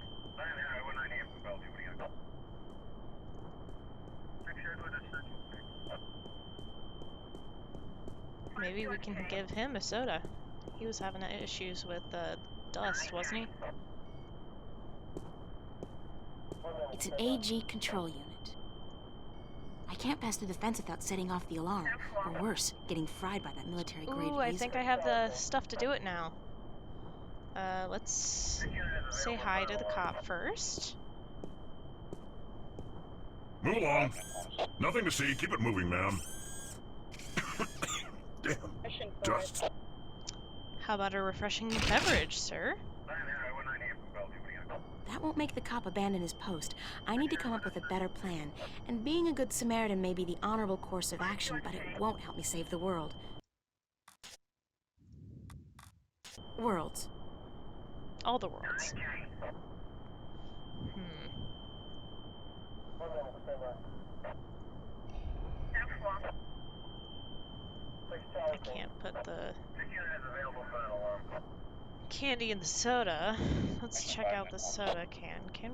Maybe we can give him a soda. He was having issues with dust, wasn't he? It's an AG control unit. I can't pass through the fence without setting off the alarm. Or worse, getting fried by that military-grade Ooh, laser. I think I have the stuff to do it now. Let's say hi to the cop first. Move along. Nothing to see. Keep it moving, ma'am. Damn. Dust. How about a refreshing beverage, sir? That won't make the cop abandon his post. I need to come up with a better plan. And being a good Samaritan may be the honorable course of action, but it won't help me save the world. Worlds. All the worlds. Hmm. I can't put the candy in the soda. Let's check out the soda can. Can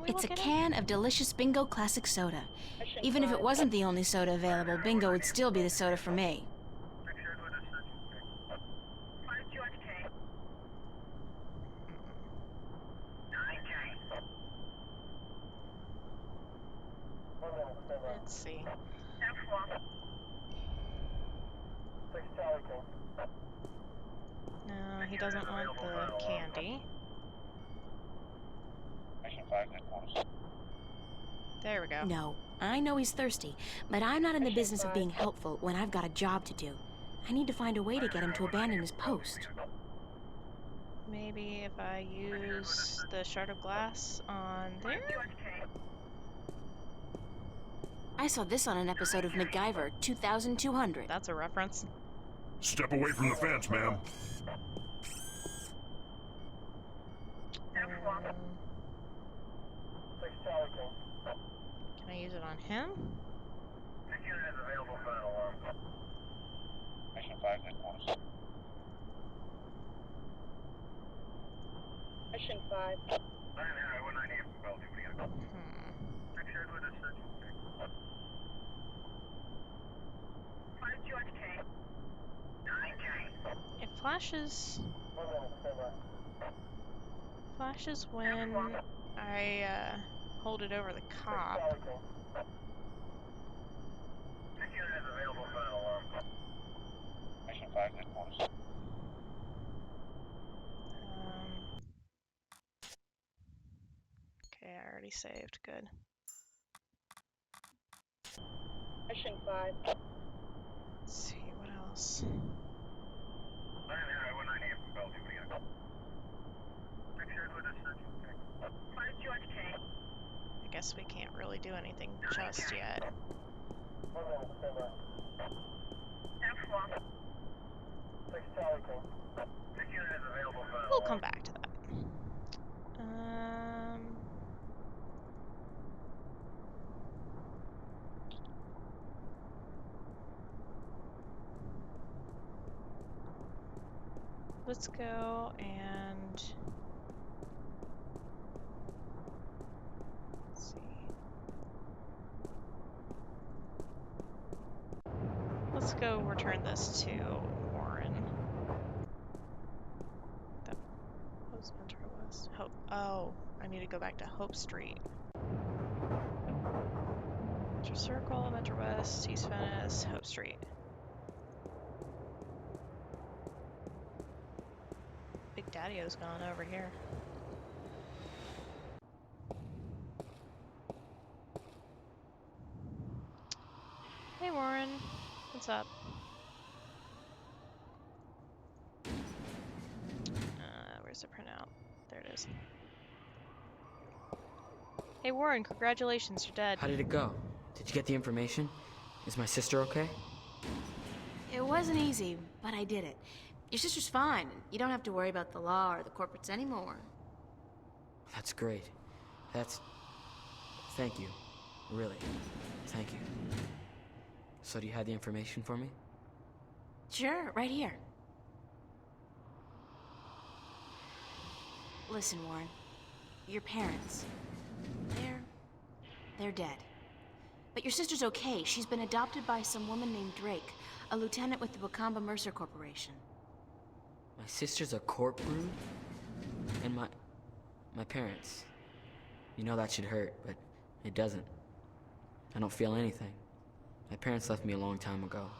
we It's a look in it? can of delicious Bingo Classic Soda. Even if it wasn't the only soda available, Bingo would still be the soda for me. Let's see. No, he doesn't want the candy. There we go. No, I know he's thirsty, but I'm not in the business of being helpful when I've got a job to do. I need to find a way to get him to abandon his post. Maybe if I use the shard of glass on there? I saw this on an episode of MacGyver 2200. That's a reference. Step away from the fence, ma'am. Can I use it on him? Mission 5. It flashes when I hold it over the cop. Okay, I already saved. Good. Mission 5. Let's see what else. I guess we can't really do anything just yet. We'll come back to that. Let's go and let's see. Let's go return this to Warren. That was Metro West. Hope. Oh, I need to go back to Hope Street. Metro Circle, Metro West, East Venice, Hope Street. Big Daddy-O's gone over here. Hey Warren, what's up? Where's the printout? There it is. Hey Warren, congratulations, you're dead. How did it go? Did you get the information? Is my sister okay? It wasn't easy, but I did it. Your sister's fine. You don't have to worry about the law or the corporates anymore. That's great. Thank you. Really. Thank you. So do you have the information for me? Sure, right here. Listen, Warren. Your parents, they're dead. But your sister's okay. She's been adopted by some woman named Drake, a lieutenant with the Wakamba Mercer Corporation. My sister's a corp brood? And my parents. You know that should hurt, but it doesn't. I don't feel anything. My parents left me a long time ago.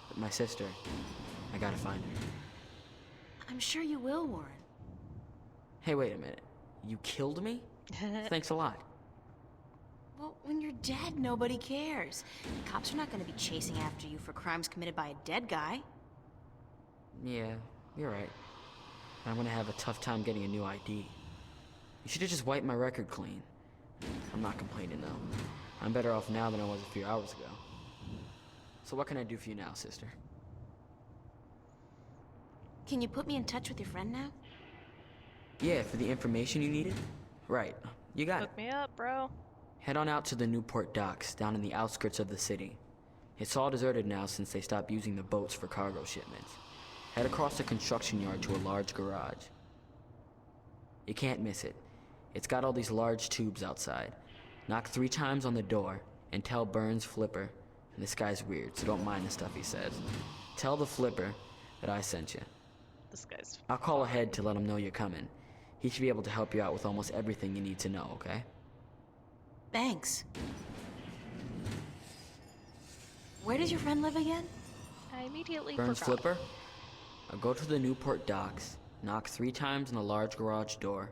But my sister, I gotta find her. I'm sure you will, Warren. Hey, wait a minute. You killed me? Thanks a lot. Well, when you're dead, nobody cares. The cops are not going to be chasing after you for crimes committed by a dead guy. Yeah, you're right. I'm gonna have a tough time getting a new ID. You should have just wiped my record clean. I'm not complaining, though. I'm better off now than I was a few hours ago. So what can I do for you now, sister? Can you put me in touch with your friend now? Yeah, for the information you needed? Right. You got it. Hook me up, bro. Head on out to the Newport docks, down in the outskirts of the city. It's all deserted now since they stopped using the boats for cargo shipments. Head across the construction yard to a large garage. You can't miss it. It's got all these large tubes outside. Knock 3 times on the door and tell Burns Flipper, and this guy's weird, so don't mind the stuff he says. Tell the Flipper that I sent you. This guy's. I'll call ahead to let him know you're coming. He should be able to help you out with almost everything you need to know, okay? Thanks. Where does your friend live again? I immediately Burns forgot. Flipper? I'll go to the Newport docks, knock 3 times on the large garage door.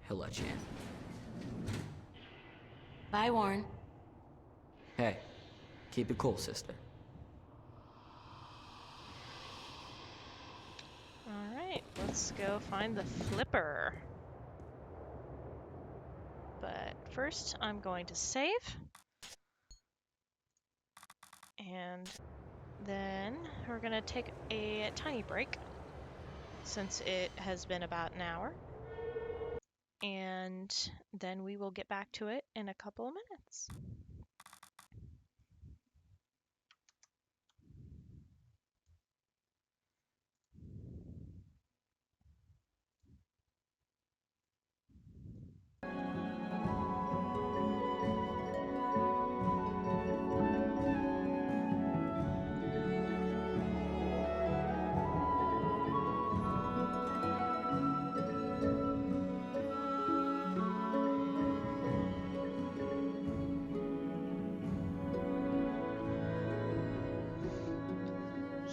He'll let you in. Bye, Warren. Hey, keep it cool, sister. Alright, let's go find the Flipper. But first, I'm going to save. And then we're going to take a tiny break, since it has been about an hour. And then we will get back to it in a couple of minutes.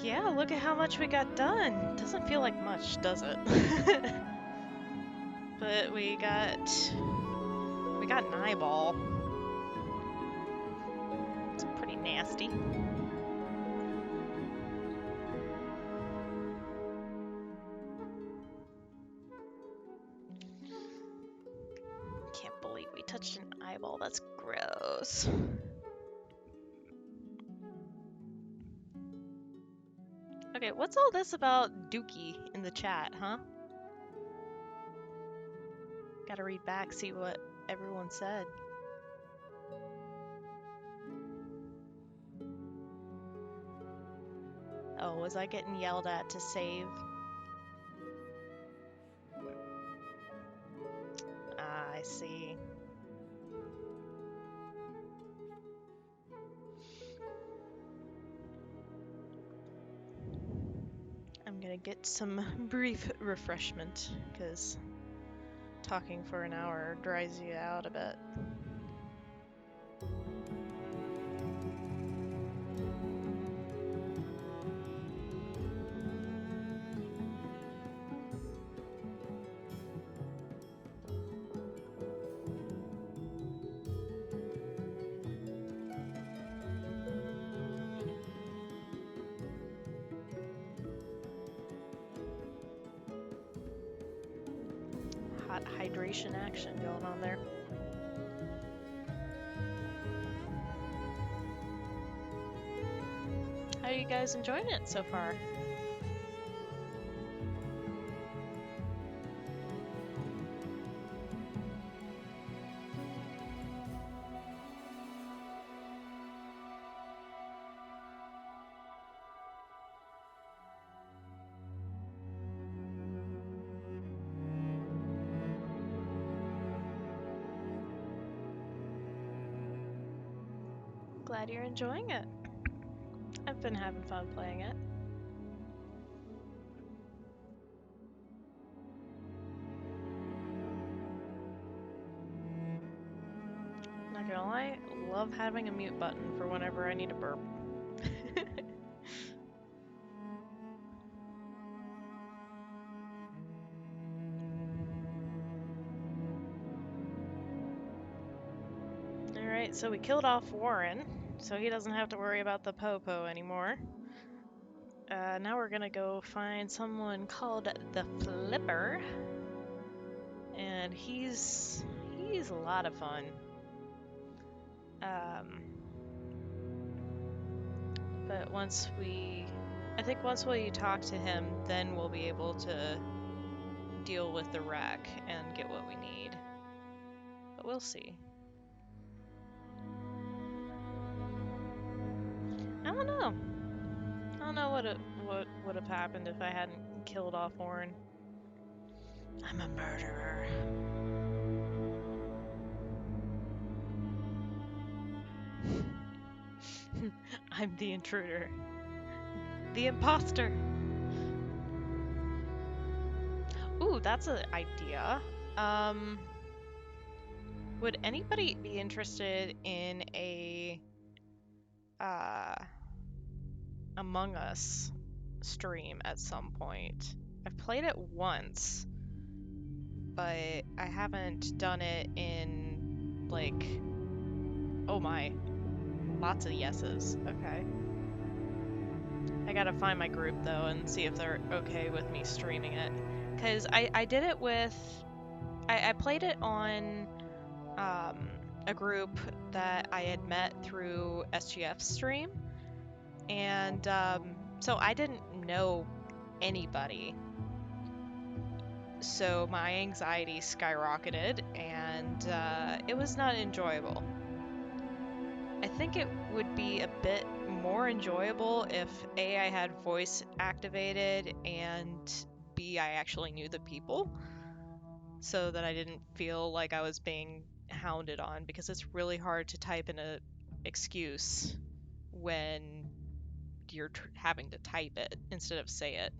Yeah, look at how much we got done. Doesn't feel like much, does it? But we got an eyeball. It's pretty nasty. Can't believe we touched an eyeball. That's gross. Okay, what's all this about Dookie in the chat, huh? Gotta read back, see what everyone said. Oh, was I getting yelled at to save? Ah, I see. I'm gonna get some brief refreshment, because talking for an hour dries you out a bit. Hot hydration action going on there. How are you guys enjoying it so far? Glad you're enjoying it. I've been having fun playing it. Not gonna lie, love having a mute button for whenever I need to burp. Alright, so we killed off Warren, so he doesn't have to worry about the Popo anymore. Now we're gonna go find someone called the Flipper, and he's a lot of fun. But once we I think once we talk to him, then we'll be able to deal with the wreck and get what we need. But we'll see. I don't know. I don't know what would have happened if I hadn't killed off Warren. I'm a murderer. I'm the intruder. The imposter. Ooh, that's an idea. Would anybody be interested in a Among Us stream at some point? I've played it once, but I haven't done it in, like, oh my, lots of yeses. Okay. I gotta find my group though and see if they're okay with me streaming it. Because I did it with, I played it on a group that I had met through SGF's stream. And so I didn't know anybody. So my anxiety skyrocketed and it was not enjoyable. I think it would be a bit more enjoyable if A, I had voice activated, and B, I actually knew the people, so that I didn't feel like I was being hounded on, because it's really hard to type in a excuse when you're having to type it instead of say it.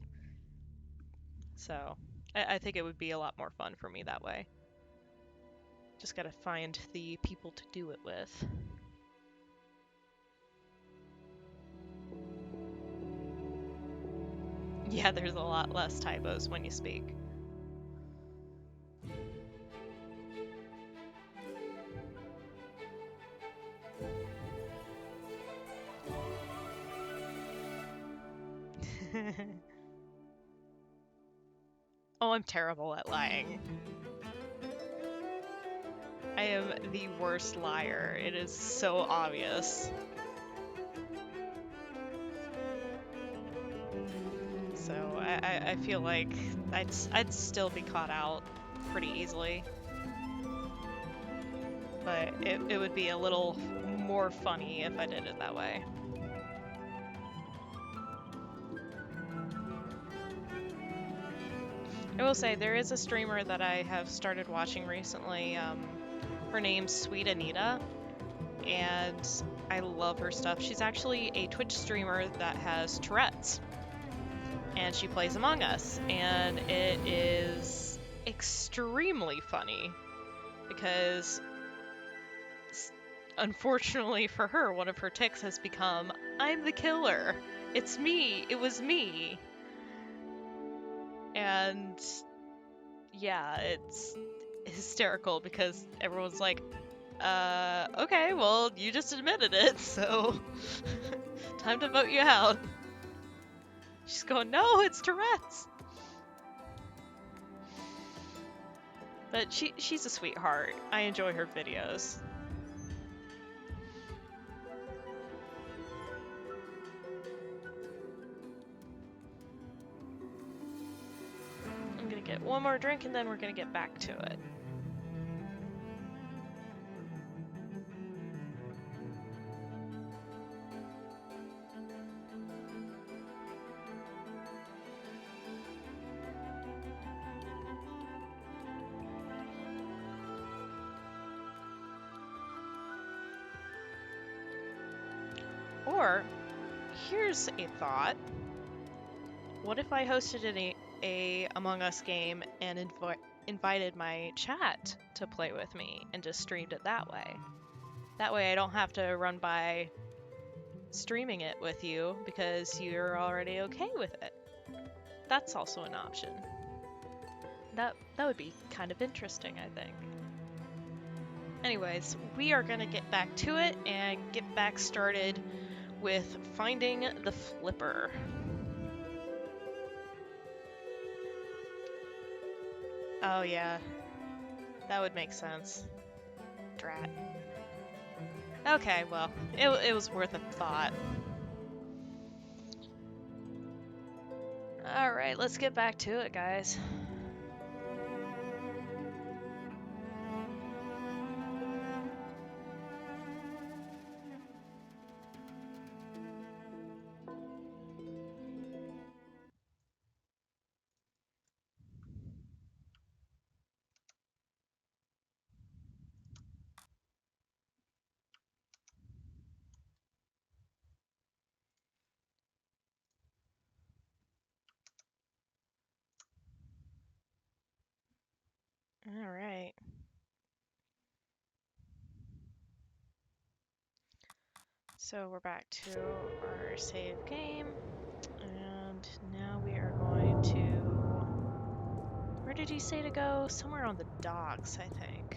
So I think it would be a lot more fun for me that way. Just gotta find the people to do it with. Yeah, there's a lot less typos when you speak. Oh, I'm terrible at lying. I am the worst liar. It is so obvious. So I feel like I'd still be caught out pretty easily. But it would be a little more funny if I did it that way. I will say, there is a streamer that I have started watching recently. Her name's Sweet Anita, and I love her stuff. She's actually a Twitch streamer that has Tourette's, and she plays Among Us, and it is extremely funny because, unfortunately for her, one of her tics has become, I'm the killer. It's me. It was me. And yeah, it's hysterical because everyone's like, okay, well, you just admitted it, so time to vote you out. She's going, no, it's Tourette's. But she's a sweetheart. I enjoy her videos. I'm gonna get one more drink and then we're gonna get back to it. Or, here's a thought. What if I hosted a Among Us game and invited my chat to play with me and just streamed it that way? That way I don't have to run by streaming it with you because you're already okay with it. That's also an option. That would be kind of interesting, I think. Anyways, we are gonna get back to it and get back started with finding the flipper. Oh yeah, that would make sense. Drat. Okay, well, it was worth a thought. Alright, let's get back to it, guys. Alright. So we're back to our save game, and now we are going to... Where did he say to go? Somewhere on the docks, I think.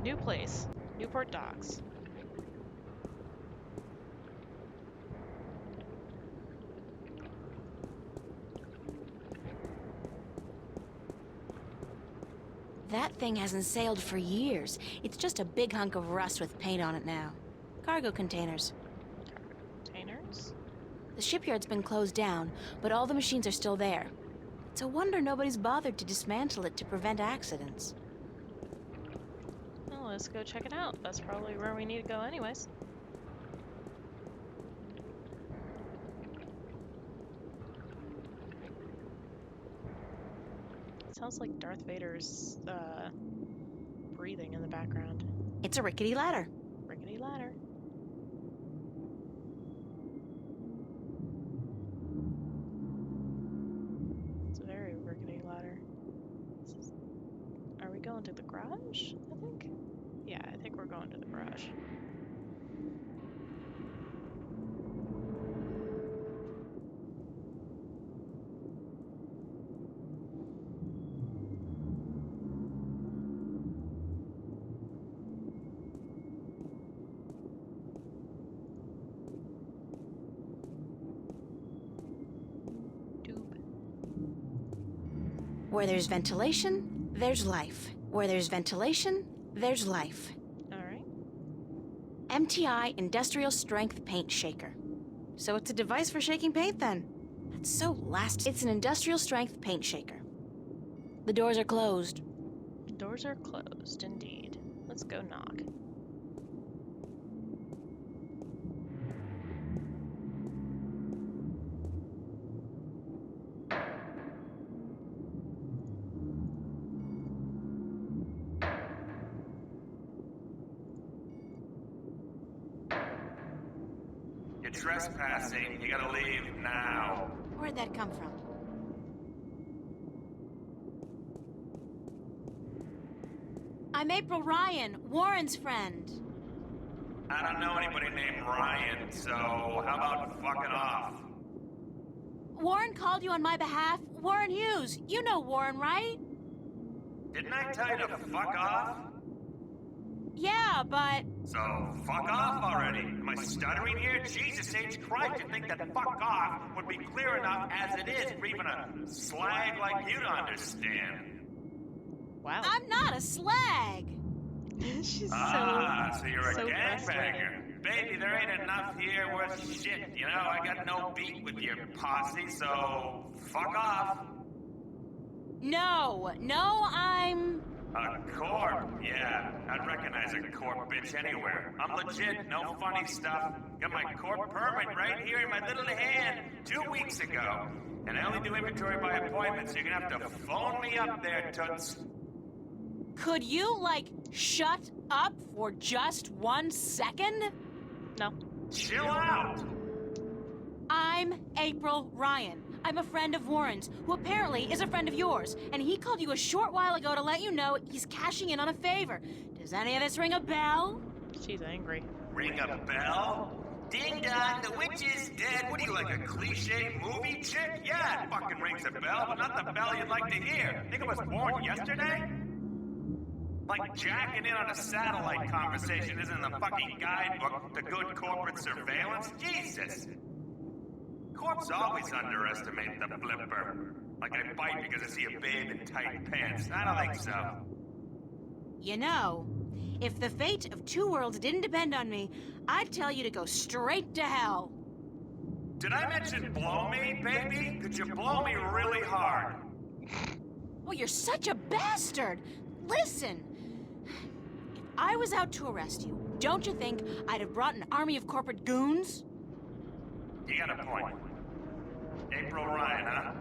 New place. Newport Docks. That thing hasn't sailed for years. It's just a big hunk of rust with paint on it now. Cargo containers. Containers? The shipyard's been closed down, but all the machines are still there. It's a wonder nobody's bothered to dismantle it to prevent accidents. Well, let's go check it out. That's probably where we need to go anyways. It sounds like Darth Vader's breathing in the background. It's a rickety ladder. Rickety ladder. It's a very rickety ladder. Are we going to the garage, I think? Yeah, I think we're going to the garage. Where there's ventilation, there's life. Where there's ventilation, there's life. Alright. MTI Industrial Strength Paint Shaker. So it's a device for shaking paint then? That's so last. It's an industrial strength paint shaker. The doors are closed. Doors are closed, indeed. Let's go knock. You're trespassing. You gotta leave now. Where'd that come from? I'm April Ryan, Warren's friend. I don't know anybody named Ryan, so how about fucking off? Warren called you on my behalf. Warren Hughes. You know Warren, right? Didn't I tell you to fuck off? Yeah, but... So, fuck off already. Am I stuttering here? Jesus H. Christ, you'd think that fuck off would be clear enough as it is for even a slag like you to understand. Wow. I'm not a slag. She's so you're so a gangbanger. Baby, there ain't enough here worth shit. You know, I got no beat with your posse, so fuck off. No, I'm... A corp? Yeah, I'd recognize a corp bitch anywhere. I'm legit, no funny stuff. Got my corp permit right here in my little hand 2 weeks ago. And I only do inventory by appointment, so you're gonna have to phone me up there, toots. Could you, shut up for just 1 second? No. Chill out! I'm April Ryan. I'm a friend of Warren's, who apparently is a friend of yours, and he called you a short while ago to let you know he's cashing in on a favor. Does any of this ring a bell? She's angry. Ring a bell? Ding dong, the witch is dead. What are you, like a cliche movie chick? Yeah, it fucking rings a bell, but not the bell you'd like to hear. Think it was born yesterday? Like jacking in on a satellite conversation isn't in the fucking guidebook to good corporate surveillance? Jesus! Corps always underestimate the flipper. Like I bite because I see a babe in tight pants. I don't think so. You know, If the fate of two worlds didn't depend on me, I'd tell you to go straight to hell. Did I mention blow me, baby? Could you blow me really hard? Oh, you're such a bastard! Listen! If I was out to arrest you, don't you think I'd have brought an army of corporate goons? You got a point. April Ryan, huh?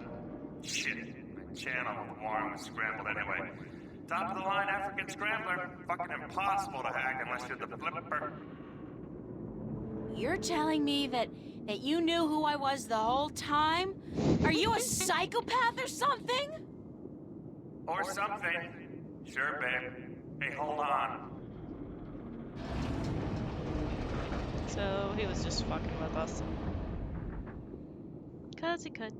Shit. My channel with Warren was scrambled anyway. Top of the line African scrambler. Fucking impossible to hack unless you're the flipper. You're telling me that you knew who I was the whole time? Are you a psychopath or something? Or something. Sure, babe. Hey, hold on. So he was just fucking with us. 'Cause he could.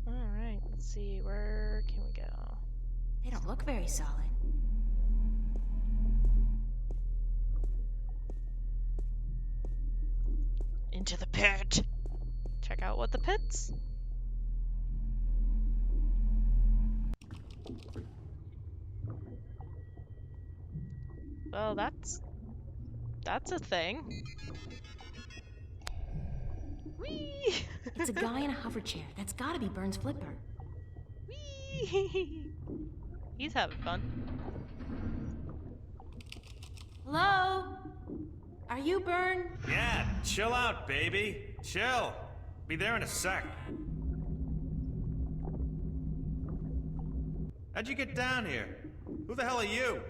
Alright, let's see, where can we go? They don't look very solid. Into the pit! Check out what the pit's. Well, that's a thing. Whee! It's a guy in a hover chair. That's gotta be Burns' flipper. Whee! He's having fun. Hello? Are you Burn? Yeah, chill out, baby. Chill. Be there in a sec. How'd you get down here? Who the hell are you?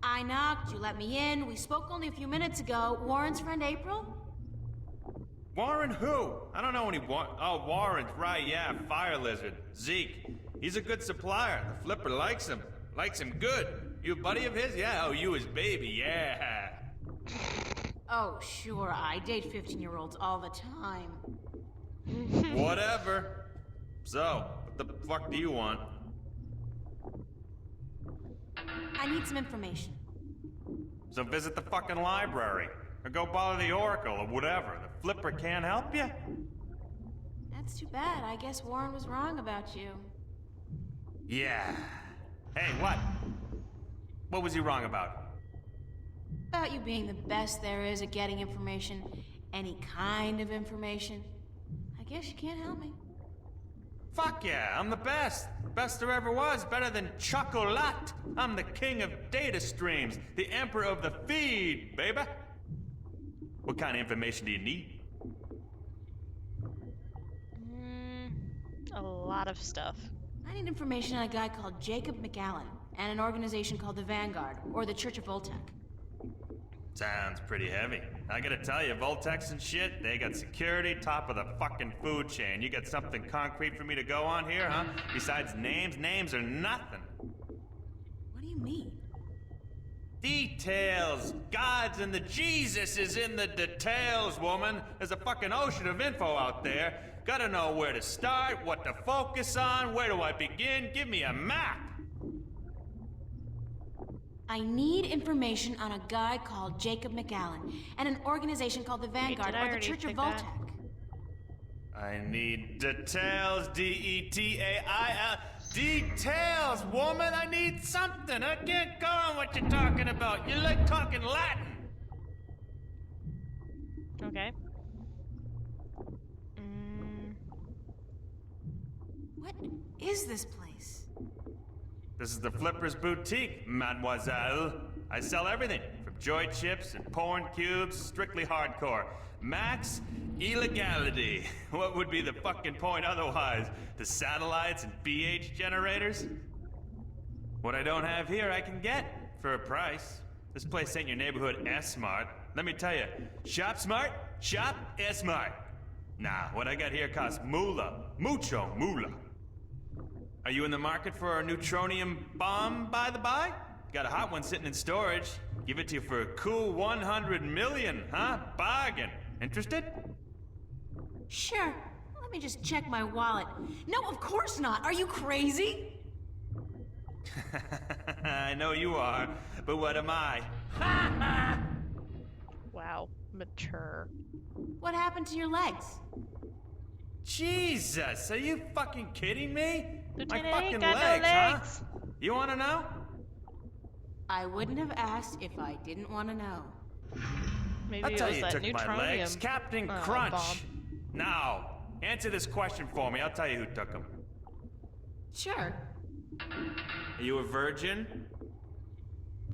I knocked, you let me in. We spoke only a few minutes ago. Warren's friend April? Warren who? I don't know any Oh, Warren's right, yeah, Fire Lizard. Zeke. He's a good supplier. The flipper likes him. Likes him good. You a buddy of his? Yeah, oh, you his baby, yeah. Oh, sure, I date 15-year-olds all the time. Whatever. So, what the fuck do you want? I need some information. So visit the fucking library. Or go bother the Oracle or whatever. The flipper can't help you? That's too bad. I guess Warren was wrong about you. Yeah. Hey, what? What was he wrong about? About you being the best there is at getting information. Any kind of information. I guess you can't help me. Fuck yeah, I'm the best. Best there ever was. Better than Chocolat. I'm the king of data streams. The emperor of the feed, baby. What kind of information do you need? A lot of stuff. I need information on a guy called Jacob McAllen and an organization called the Vanguard, or the Church of Voltec. Sounds pretty heavy. I gotta tell you, Voltex and shit, they got security top of the fucking food chain. You got something concrete for me to go on here, huh? Besides names? Names are nothing. What do you mean? Details! Gods and the Jesus is in the details, woman. There's a fucking ocean of info out there. Gotta know where to start, what to focus on, where do I begin? Give me a map! I need information on a guy called Jacob McAllen and an organization called the Vanguard, did I or the already Church of pick that? Voltec. I need details, D-E-T-A-I-L. Details, woman! I need something! I can't go on what you're talking about. You like talking Latin! Okay. What is this place? This is the Flipper's Boutique, mademoiselle. I sell everything, from joy chips and porn cubes, strictly hardcore. Max illegality. What would be the fucking point otherwise? The satellites and BH generators? What I don't have here, I can get for a price. This place ain't your neighborhood S-Mart. Let me tell you, shop smart, shop S-Mart. Nah, what I got here costs moolah. Mucho moolah. Are you in the market for a neutronium bomb, by the by? Got a hot one sitting in storage. Give it to you for a cool 100 million, huh? Bargain. Interested? Sure. Let me just check my wallet. No, of course not. Are you crazy? I know you are, but what am I? Wow. mature. What happened to your legs? Jesus, are you fucking kidding me? Lieutenant My ain't fucking got no legs, legs. huh? You wanna know? I wouldn't have asked if I didn't want to know. Maybe I'll it tell was you, that took my neutronium legs. Captain Crunch. bomb. Now, answer this question for me. I'll tell you who took them. Sure. Are you a virgin?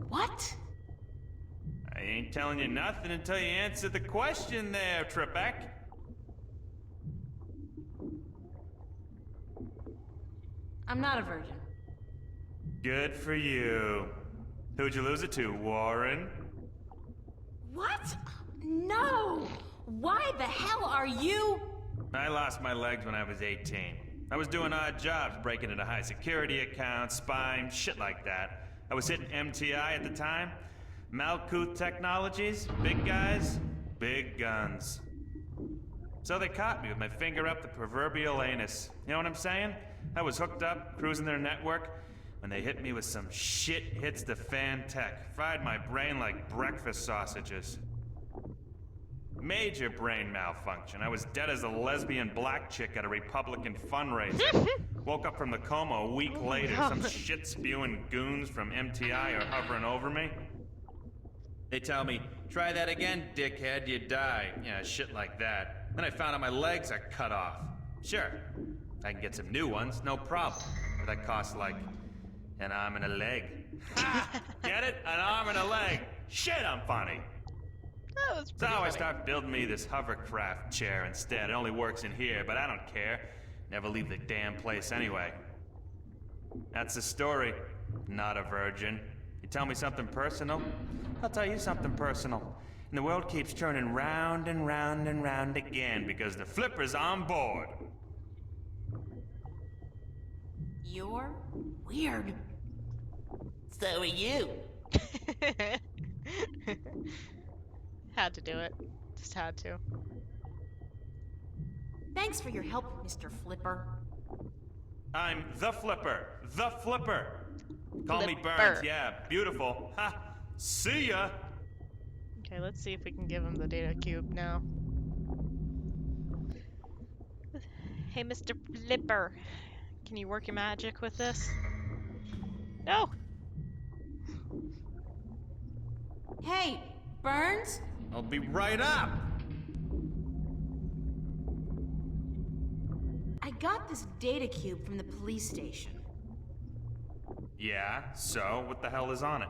What? I ain't telling you nothing until you answer the question there, Trebek. I'm not a virgin. Good for you. Who'd you lose it to, Warren? What? No! Why the hell are you? I lost my legs when I was 18. I was doing odd jobs, breaking into high security accounts, spying, shit like that. I was hitting MTI at the time. Malkuth Technologies, big guys, big guns. So they caught me with my finger up the proverbial anus. You know what I'm saying? I was hooked up, cruising their network, when they hit me with some shit hits the fan tech. Fried my brain like breakfast sausages. Major brain malfunction. I was dead as a lesbian black chick at a Republican fundraiser. Woke up from the coma a week later. Some shit-spewing goons from MTI are hovering over me. They tell me, try that again, dickhead, you die. Yeah, shit like that. Then I found out my legs are cut off. Sure, I can get some new ones, no problem. But that costs like an arm and a leg. Ha! Get it? An arm and a leg. Shit, I'm funny. That was So pretty I funny. started building me this hovercraft chair instead. It only works in here, but I don't care. Never leave the damn place anyway. That's the story. Not a virgin. You tell me something personal, I'll tell you something personal. And the world keeps turning round and round and round again because the flipper's on board. You're weird. So are you. Had to do it. Just had to. Thanks for your help, Mr. Flipper. I'm the flipper. The flipper. Call me Flipper. Burns. Yeah, beautiful. Ha! See ya! Okay, let's see if we can give him the data cube now. Hey, Mr. Flipper. Can you work your magic with this? No! Hey, Burns? I'll be right up. I got this data cube from the police station. Yeah, so what the hell is on it?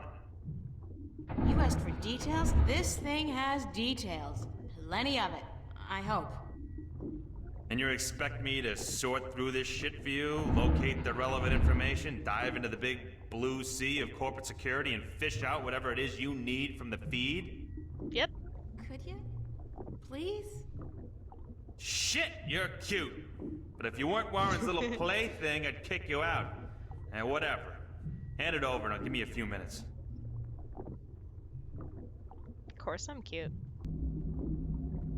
You asked for details? This thing has details. Plenty of it. I hope. And you expect me to sort through this shit for you, locate the relevant information, dive into the big blue sea of corporate security, and fish out whatever it is you need from the feed? Yep. Could you? Please? Shit, you're cute. But if you weren't Warren's little plaything, I'd kick you out. And whatever. Hand it over and I'll give me a few minutes. Of course I'm cute.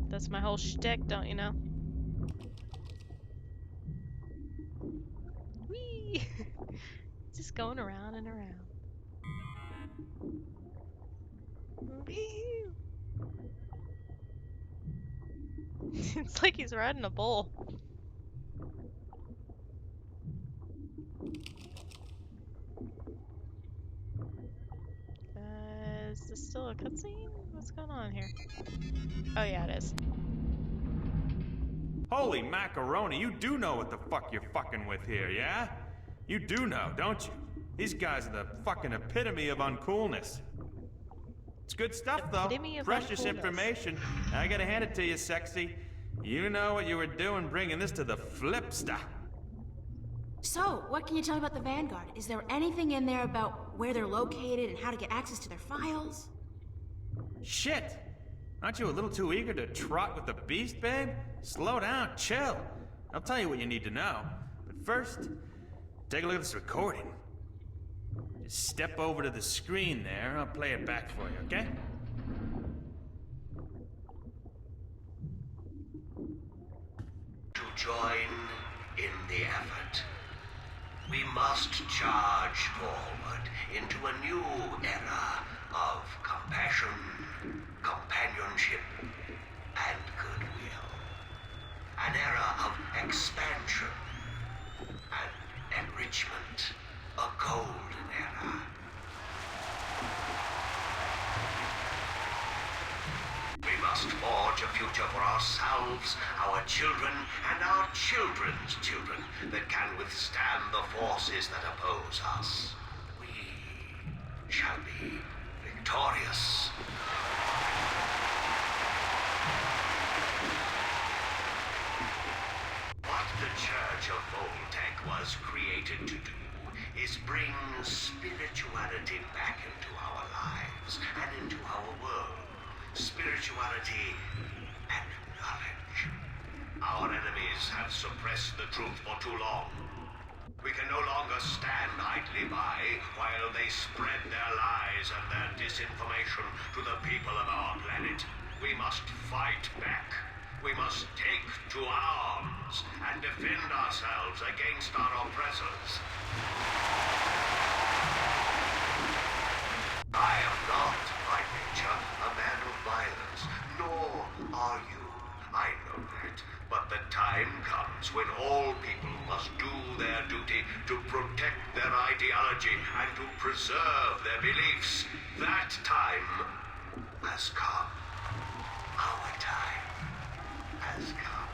That's my whole shtick, don't you know? Whee! Just going around and around. Whee! It's like he's riding a bull. Is this still a cutscene? What's going on here? Oh yeah, it is. Holy macaroni, you do know what the fuck you're fucking with here, yeah? You do know, don't you? These guys are the fucking epitome of uncoolness. It's good stuff, though. Epitome of Precious uncoolness. information. I gotta hand it to you, sexy. You know what you were doing bringing this to the Flipster. So, what can you tell me about the Vanguard? Is there anything in there about where they're located and how to get access to their files? Shit! Aren't you a little too eager to trot with the beast, babe? Slow down, chill. I'll tell you what you need to know. But first, take a look at this recording. Just step over to the screen there, I'll play it back for you, okay? To join in the effort, we must charge forward into a new era of compassion companionship, and goodwill. An era of expansion and enrichment. A golden era. We must forge a future for ourselves, our children, and our children's children that can withstand the forces that oppose us. We shall be victorious. What the Church of Voltec was created to do is bring spirituality back into our lives and into our world. Spirituality and knowledge. Our enemies have suppressed the truth for too long. We can no longer stand idly by while they spread their lies and their disinformation to the people of our planet. We must fight back. We must take to arms and defend ourselves against our oppressors. I am not, by nature, a man of violence, nor are you. I know that. But the time comes when all people must do their duty to protect their ideology and to preserve their beliefs. That time has come. Our time has come.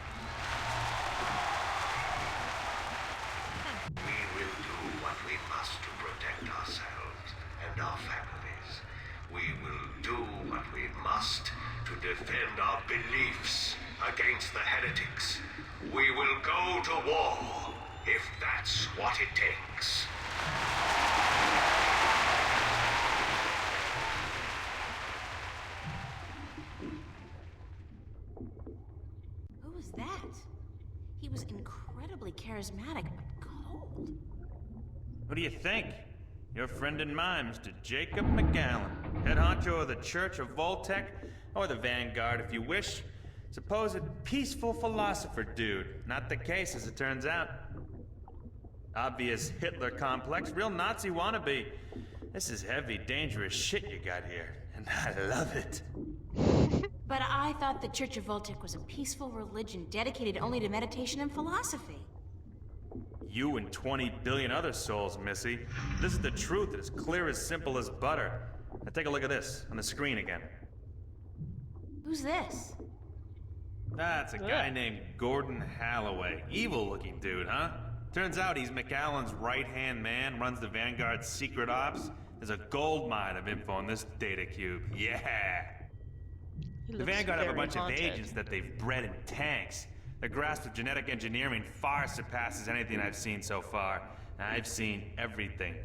We will do what we must to protect ourselves and our families. We will do what we must to defend our beliefs against the heretics. We will go to war if that's what it takes. Who was that? He was incredibly charismatic, but cold. Who do you think? Your friend and mine, Mr. Jacob McGowan, head honcho of the Church of Voltec, or the Vanguard if you wish. Supposed peaceful philosopher dude. Not the case, as it turns out. Obvious Hitler complex, real Nazi wannabe. This is heavy, dangerous shit you got here, and I love it. But I thought the Church of Voltec was a peaceful religion dedicated only to meditation and philosophy. You and 20 billion other souls, Missy. This is the truth, it's clear as simple as butter. Now take a look at this, on the screen again. Who's this? That's a guy named Gordon Halloway. Evil-looking dude, huh? Turns out he's McAllen's right-hand man, runs the Vanguard's secret ops. There's a gold mine of info in this data cube. Yeah! The Vanguard have a bunch of agents that they've bred in tanks. Their grasp of genetic engineering far surpasses anything I've seen so far. I've seen everything.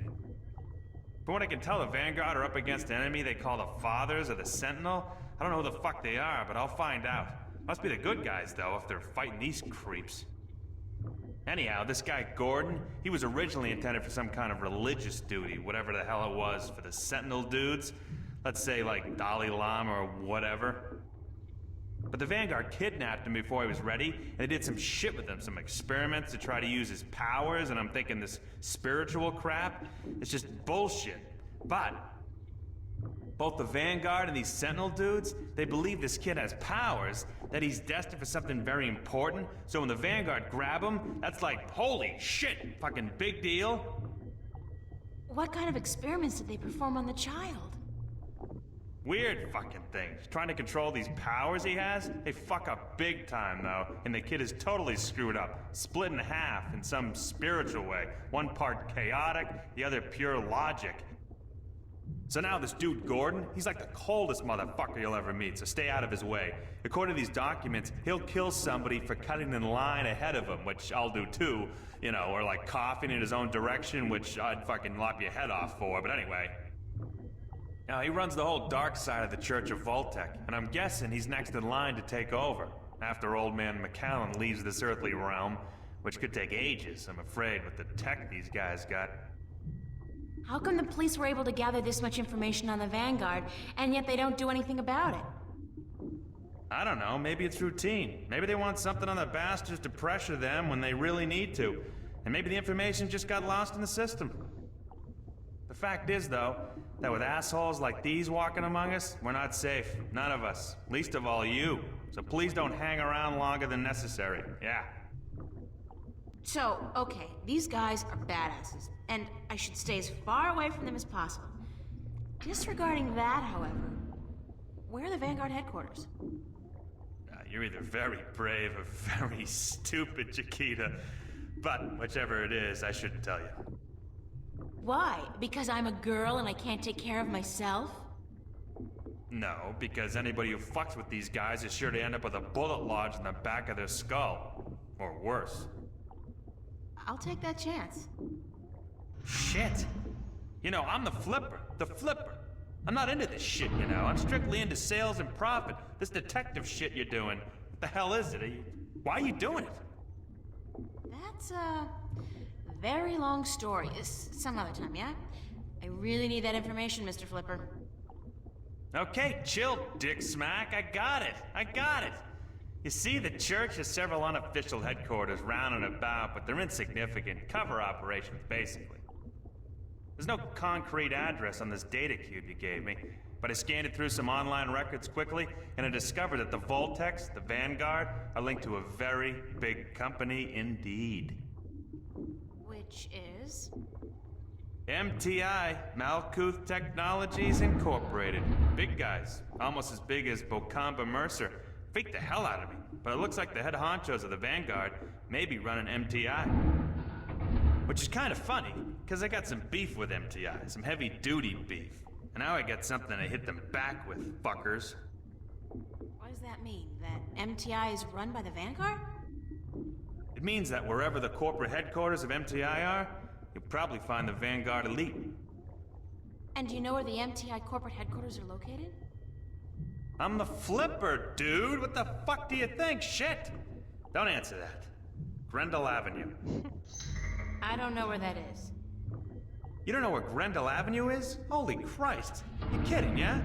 From what I can tell, the Vanguard are up against an enemy they call the Fathers or the Sentinel. I don't know who the fuck they are, but I'll find out. Must be the good guys, though, if they're fighting these creeps. Anyhow, this guy Gordon, he was originally intended for some kind of religious duty, whatever the hell it was, for the Sentinel dudes. Let's say, like, Dalai Lama or whatever. But the Vanguard kidnapped him before he was ready, and they did some shit with him, some experiments to try to use his powers, and I'm thinking this spiritual crap, it's just bullshit. But both the Vanguard and these Sentinel dudes, they believe this kid has powers, that he's destined for something very important, so when the Vanguard grab him, that's like, holy shit, fucking big deal. What kind of experiments did they perform on the child? Weird fucking things. Trying to control these powers he has? They fuck up big time, though, and the kid is totally screwed up. Split in half in some spiritual way. One part chaotic, the other pure logic. So now this dude Gordon, he's like the coldest motherfucker you'll ever meet, so stay out of his way. According to these documents, he'll kill somebody for cutting in line ahead of him, which I'll do too, you know, or like coughing in his own direction, which I'd fucking lop your head off for, but anyway. Now, he runs the whole dark side of the Church of Voltec, and I'm guessing he's next in line to take over, after old man McAllen leaves this earthly realm, which could take ages, I'm afraid, with the tech these guys got. How come the police were able to gather this much information on the Vanguard, and yet they don't do anything about it? I don't know, maybe it's routine. Maybe they want something on the bastards to pressure them when they really need to. And maybe the information just got lost in the system. The The fact is, though, that with assholes like these walking among us, we're not safe. None of us. Least of all you. So please don't hang around longer than necessary. Yeah. So, okay, these guys are badasses, and I should stay as far away from them as possible. Disregarding that, however, where are the Vanguard headquarters? You're either very brave or very stupid, Chiquita. But whichever it is, I shouldn't tell you. Why? Because I'm a girl and I can't take care of myself? No, because anybody who fucks with these guys is sure to end up with a bullet lodged in the back of their skull. Or worse. I'll take that chance. Shit. You know, I'm the flipper. The flipper. I'm not into this shit, you know. I'm strictly into sales and profit. This detective shit you're doing. What the hell is it? Why are you doing it? That's a very long story. Some other time, yeah? I really need that information, Mr. Flipper. Okay, chill, Dick Smack. I got it. You see, the church has several unofficial headquarters round and about, but they're insignificant. Cover operations, basically. There's no concrete address on this data cube you gave me, but I scanned it through some online records quickly, and I discovered that the Voltex, the Vanguard, are linked to a very big company indeed. Which is? MTI, Malkuth Technologies Incorporated. Big guys, almost as big as Bocamba Mercer. Freaked the hell out of me, but it looks like the head honchos of the Vanguard may be running MTI. Which is kind of funny, because I got some beef with MTI, some heavy-duty beef. And now I got something to hit them back with, fuckers. What does that mean? That MTI is run by the Vanguard? It means that wherever the corporate headquarters of MTI are, you'll probably find the Vanguard elite. And do you know where the MTI corporate headquarters are located? I'm the flipper, dude! What the fuck do you think? Shit! Don't answer that. Grendel Avenue. I don't know where that is. You don't know where Grendel Avenue is? Holy Christ. You're kidding, yeah?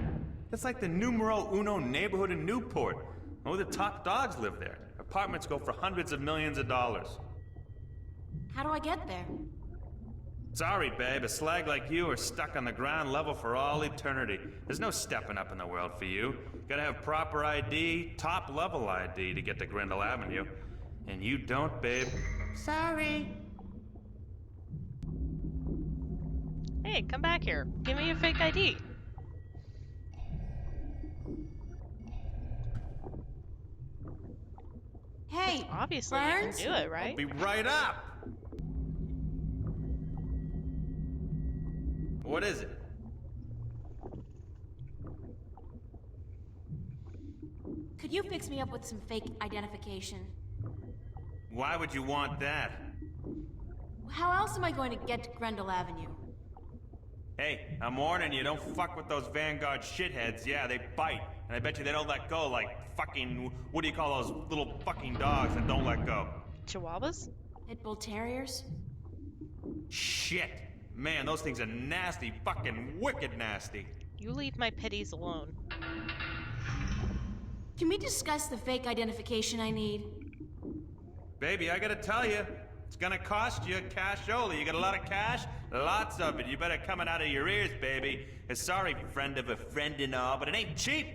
It's like the numero uno neighborhood in Newport. Only the top dogs live there. Apartments go for hundreds of millions of dollars. How do I get there? Sorry, babe. A slag like you are stuck on the ground level for all eternity. There's no stepping up in the world for you. Gotta have proper ID, top-level ID to get to Grendel Avenue. And you don't, babe. Sorry. Hey, come back here. Give me a fake ID. Hey, Obviously, Burns? you can do it, right? I'll be right up. What is it? Could you fix me up with some fake identification? Why would you want that? How else am I going to get to Grendel Avenue? Hey, I'm warning you, don't fuck with those Vanguard shitheads. Yeah, they bite. And I bet you they don't let go like fucking, what do you call those little fucking dogs that don't let go? Chihuahuas? Pit Bull Terriers? Shit. Man, those things are nasty, fucking wicked nasty. You leave my pitties alone. Can we discuss the fake identification I need? Baby, I gotta tell you, it's gonna cost you cashola. You got a lot of cash? Lots of it. You better come it out of your ears, baby. Sorry, friend of a friend and all, but it ain't cheap.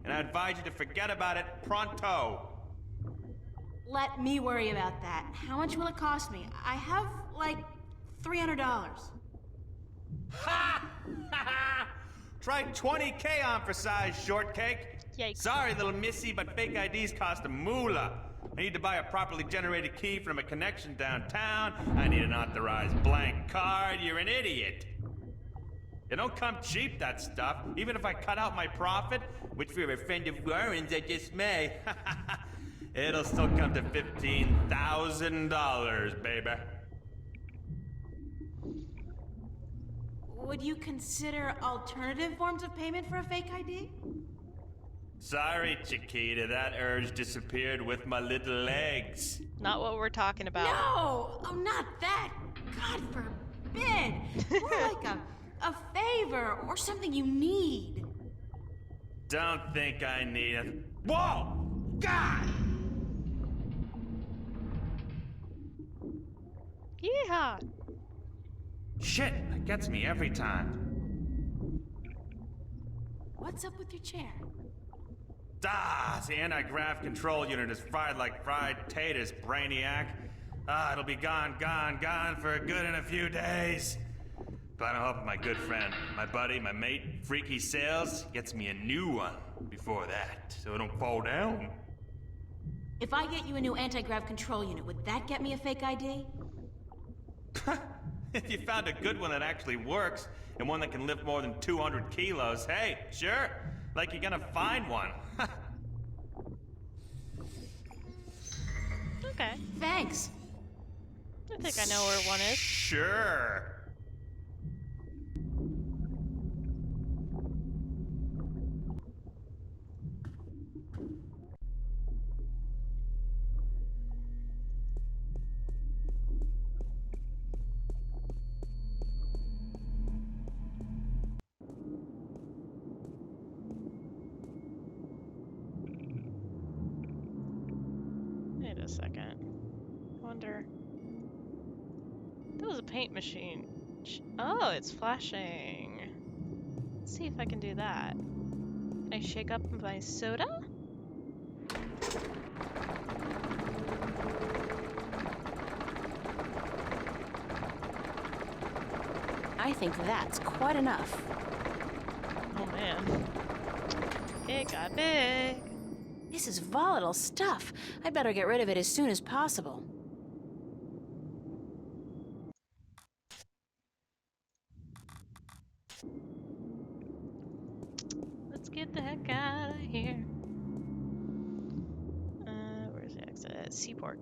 And I advise you to forget about it pronto. Let me worry about that. How much will it cost me? I have, like, $300. Ha! Try 20K on for size, shortcake. Yikes. Sorry, little missy, but fake IDs cost a moolah. I need to buy a properly generated key from a connection downtown. I need an authorized blank card. You're an idiot. It don't come cheap, that stuff. Even if I cut out my profit, which for a friend of Warren's I just may, it'll still come to $15,000, baby. Would you consider alternative forms of payment for a fake ID? Sorry, Chiquita, that urge disappeared with my little legs. Not what we're talking about. No! Oh, not that! God forbid! More like a favor or something you need. Don't think I need it. Whoa! God! Yeehaw! Shit, that gets me every time. What's up with your chair? The anti-grav control unit is fried like fried taters, brainiac. It'll be gone for good in a few days. But I'm hoping my good friend, my buddy, my mate, Freaky Sales, gets me a new one before that, so it don't fall down. If I get you a new anti-grav control unit, would that get me a fake ID? If you found a good one that actually works, and one that can lift more than 200 kilos, hey, sure. Like you're gonna find one. Okay. Thanks. I think I know where one is. Sure. Wait a second. Wonder. That was a paint machine. Oh, it's flashing. Let's see if I can do that. Can I shake up my soda? I think that's quite enough. Oh man. It got big. This is volatile stuff. I better get rid of it as soon as possible. Let's get the heck out of here. Where's the exit? Seaport.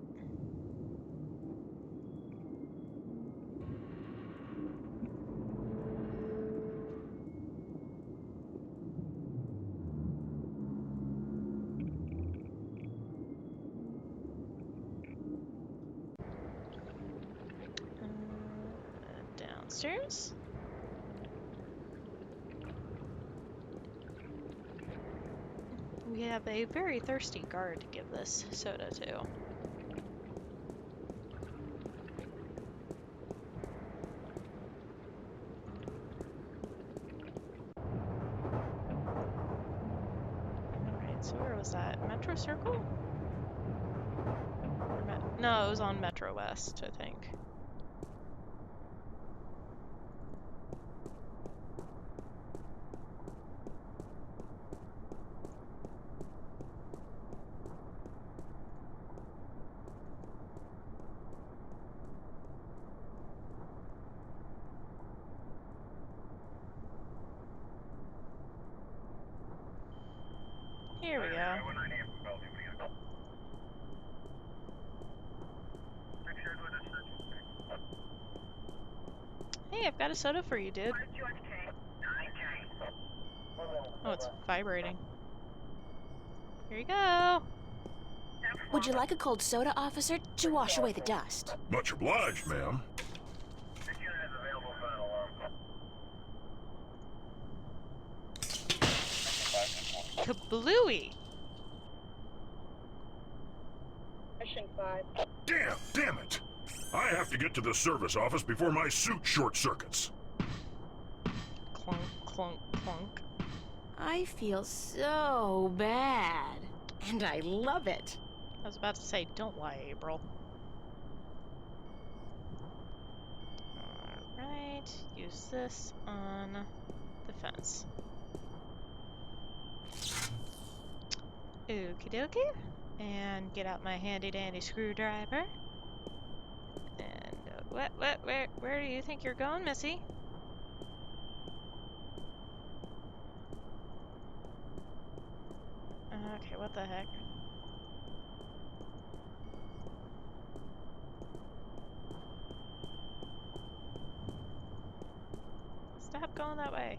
Downstairs. We have a very thirsty guard to give this soda to. Alright, so where was that? Metro Circle? No, it was on Metro West, I think. Here we go. Hey, I've got a soda for you, dude. Oh, it's vibrating. Here you go. Would you like a cold soda, officer, to wash away the dust? Much obliged, ma'am. Kablooey! Mission 5. Damn it! I have to get to the service office before my suit short circuits. Clunk, clunk, clunk. I feel so bad. And I love it. I was about to say, don't lie, April. Alright, use this on the fence. Okie dokie. And get out my handy dandy screwdriver. And where do you think you're going, Missy? Okay, what the heck? Stop going that way.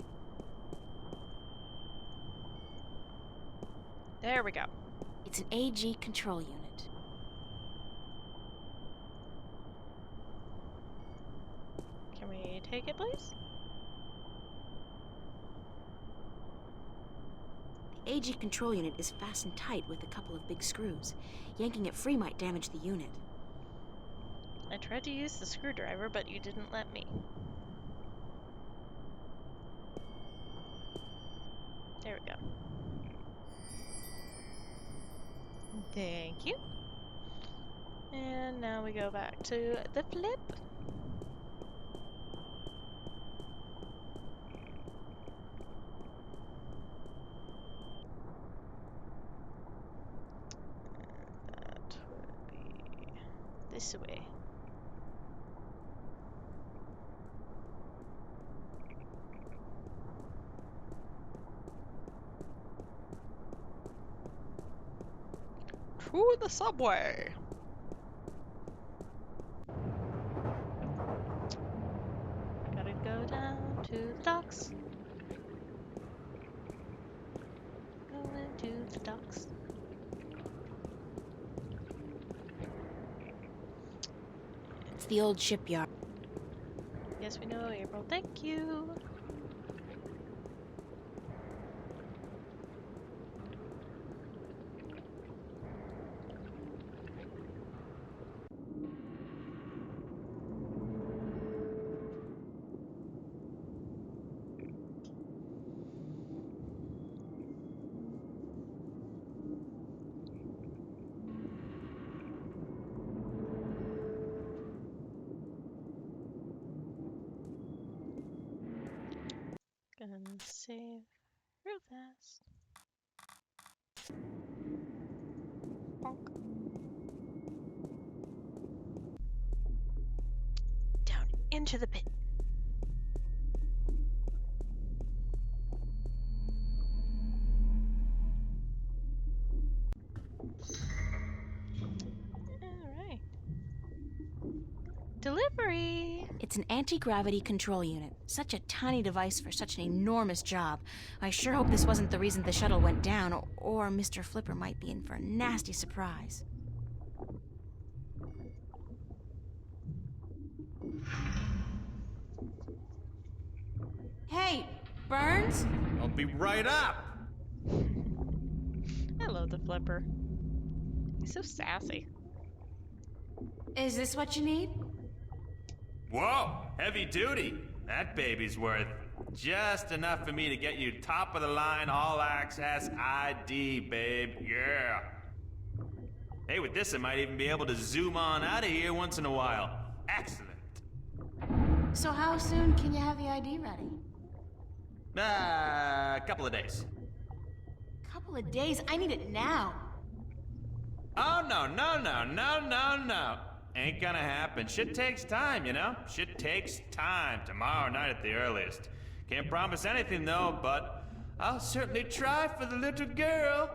There we go. It's an AG control unit. Can we take it, please? The AG control unit is fastened tight with a couple of big screws. Yanking it free might damage the unit. I tried to use the screwdriver, but you didn't let me. There we go. Thank you. And now we go back to the flip. That would be this way. To the subway. Gotta go down to the docks. Going to the docks. It's the old shipyard. Yes, we know, April. Thank you. Gonna save real fast. Bonk. Down into the pit. Alright. Delivery! It's an anti-gravity control unit. Such a tiny device for such an enormous job. I sure hope this wasn't the reason the shuttle went down, or Mr. Flipper might be in for a nasty surprise. Hey, Burns? I'll be right up! I love the Flipper. He's so sassy. Is this what you need? Whoa! Heavy duty! That baby's worth just enough for me to get you top of the line all access ID, babe. Yeah! Hey, with this, I might even be able to zoom on out of here once in a while. Excellent! So how soon can you have the ID ready? A couple of days. Couple of days? I need it now. Oh, no. Ain't gonna happen. Shit takes time, you know? Shit takes time. Tomorrow night at the earliest. Can't promise anything, though, but I'll certainly try for the little girl.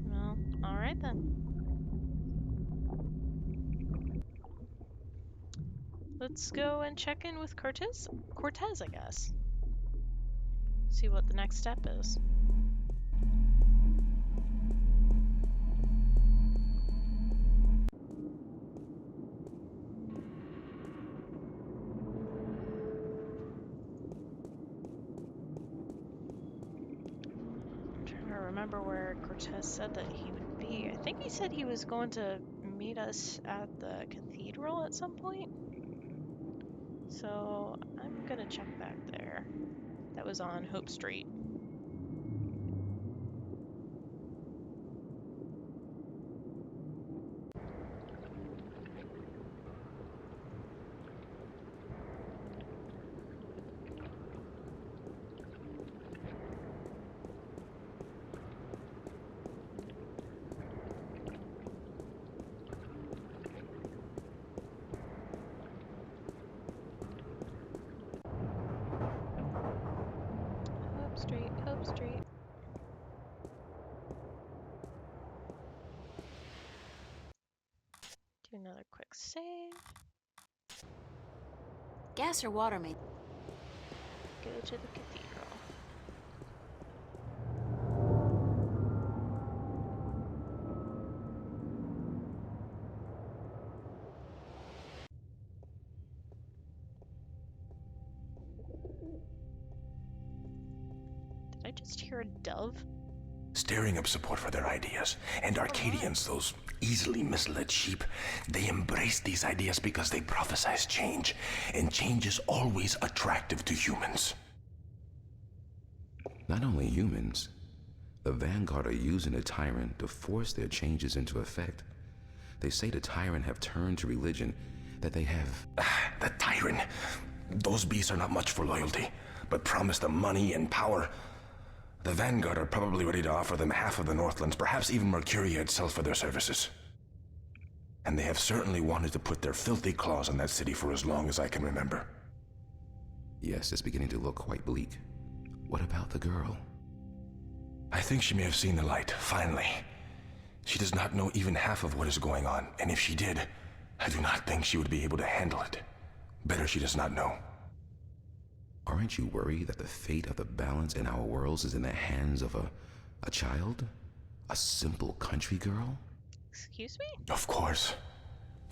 Well, alright then. Let's go and check in with Cortez, I guess. See what the next step is. I'm trying to remember where Cortez said that he would be. I think he said he was going to meet us at the cathedral at some point. So I'm gonna check back there. That was on Hope Street. Hope Street. Do another quick save. Gas or water, mate? Go to the cathedral. Did I just hear a dove? stirring up support for their ideas. And Arcadians, those easily misled sheep, they embrace these ideas because they prophesize change, and change is always attractive to humans. Not only humans, the Vanguard are using the Tyrant to force their changes into effect. They say the Tyrant have turned to religion, that they have... The Tyrant. Those beasts are not much for loyalty, but promise them money and power. The Vanguard are probably ready to offer them half of the Northlands, perhaps even Mercuria itself for their services. And they have certainly wanted to put their filthy claws on that city for as long as I can remember. Yes, it's beginning to look quite bleak. What about the girl? I think she may have seen the light, finally. She does not know even half of what is going on, and if she did, I do not think she would be able to handle it. Better she does not know. Aren't you worried that the fate of the balance in our worlds is in the hands of a child? A simple country girl? Excuse me? Of course.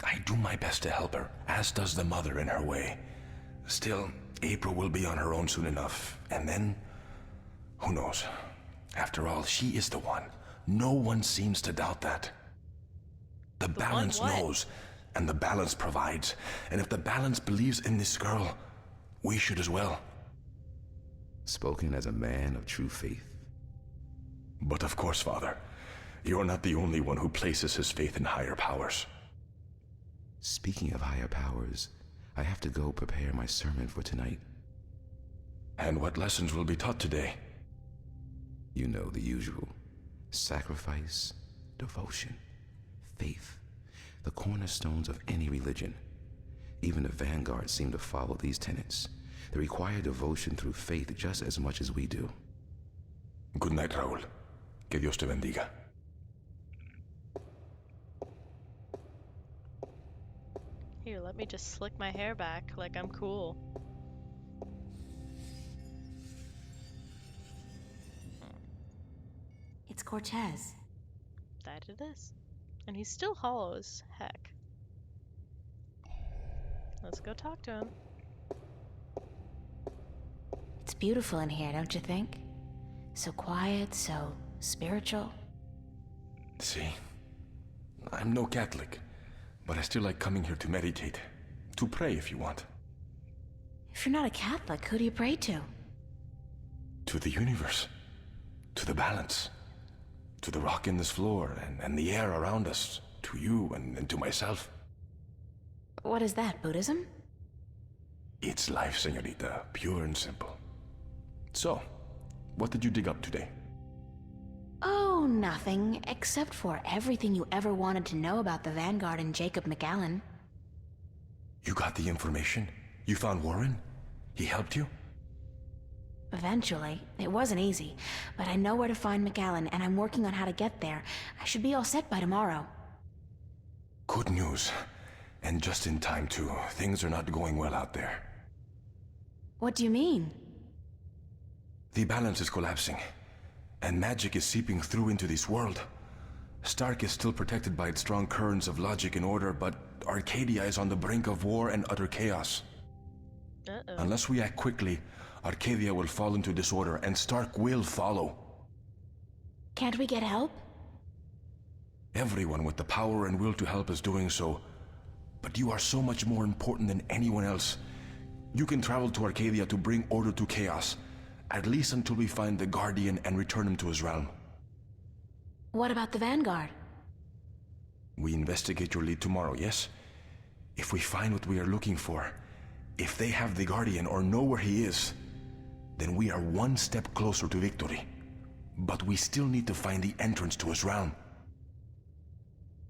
I do my best to help her, as does the mother in her way. Still, April will be on her own soon enough, and then... who knows? After all, she is the one. No one seems to doubt that. The balance knows, and the balance provides. And if the balance believes in this girl, we should as well. Spoken as a man of true faith. But of course, Father, you're not the only one who places his faith in higher powers. Speaking of higher powers, I have to go prepare my sermon for tonight. And what lessons will be taught today? You know, the usual. Sacrifice, devotion, faith. The cornerstones of any religion. Even the Vanguard seem to follow these tenets. They require devotion through faith just as much as we do. Good night, Raúl. Que Dios te bendiga. Here, let me just slick my hair back like I'm cool. It's Cortez. That it is. And he's still hollow as heck. Let's go talk to him. It's beautiful in here, don't you think? So quiet, so spiritual. See, I'm no Catholic, but I still like coming here to meditate. To pray if you want. If you're not a Catholic, who do you pray to? To the universe. To the balance. To the rock in this floor and the air around us. To you and to myself. What is that, Buddhism? It's life, señorita. Pure and simple. So, what did you dig up today? Oh, nothing, except for everything you ever wanted to know about the Vanguard and Jacob McAllen. You got the information? You found Warren? He helped you? Eventually. It wasn't easy, but I know where to find McAllen, and I'm working on how to get there. I should be all set by tomorrow. Good news. And just in time, too. Things are not going well out there. What do you mean? The balance is collapsing, and magic is seeping through into this world. Stark is still protected by its strong currents of logic and order, but Arcadia is on the brink of war and utter chaos. Unless we act quickly, Arcadia will fall into disorder, and Stark will follow. Can't we get help? Everyone with the power and will to help is doing so, but you are so much more important than anyone else. You can travel to Arcadia to bring order to chaos, at least until we find the Guardian and return him to his realm. What about the Vanguard? We investigate your lead tomorrow, yes? If we find what we are looking for, if they have the Guardian or know where he is, then we are one step closer to victory. But we still need to find the entrance to his realm.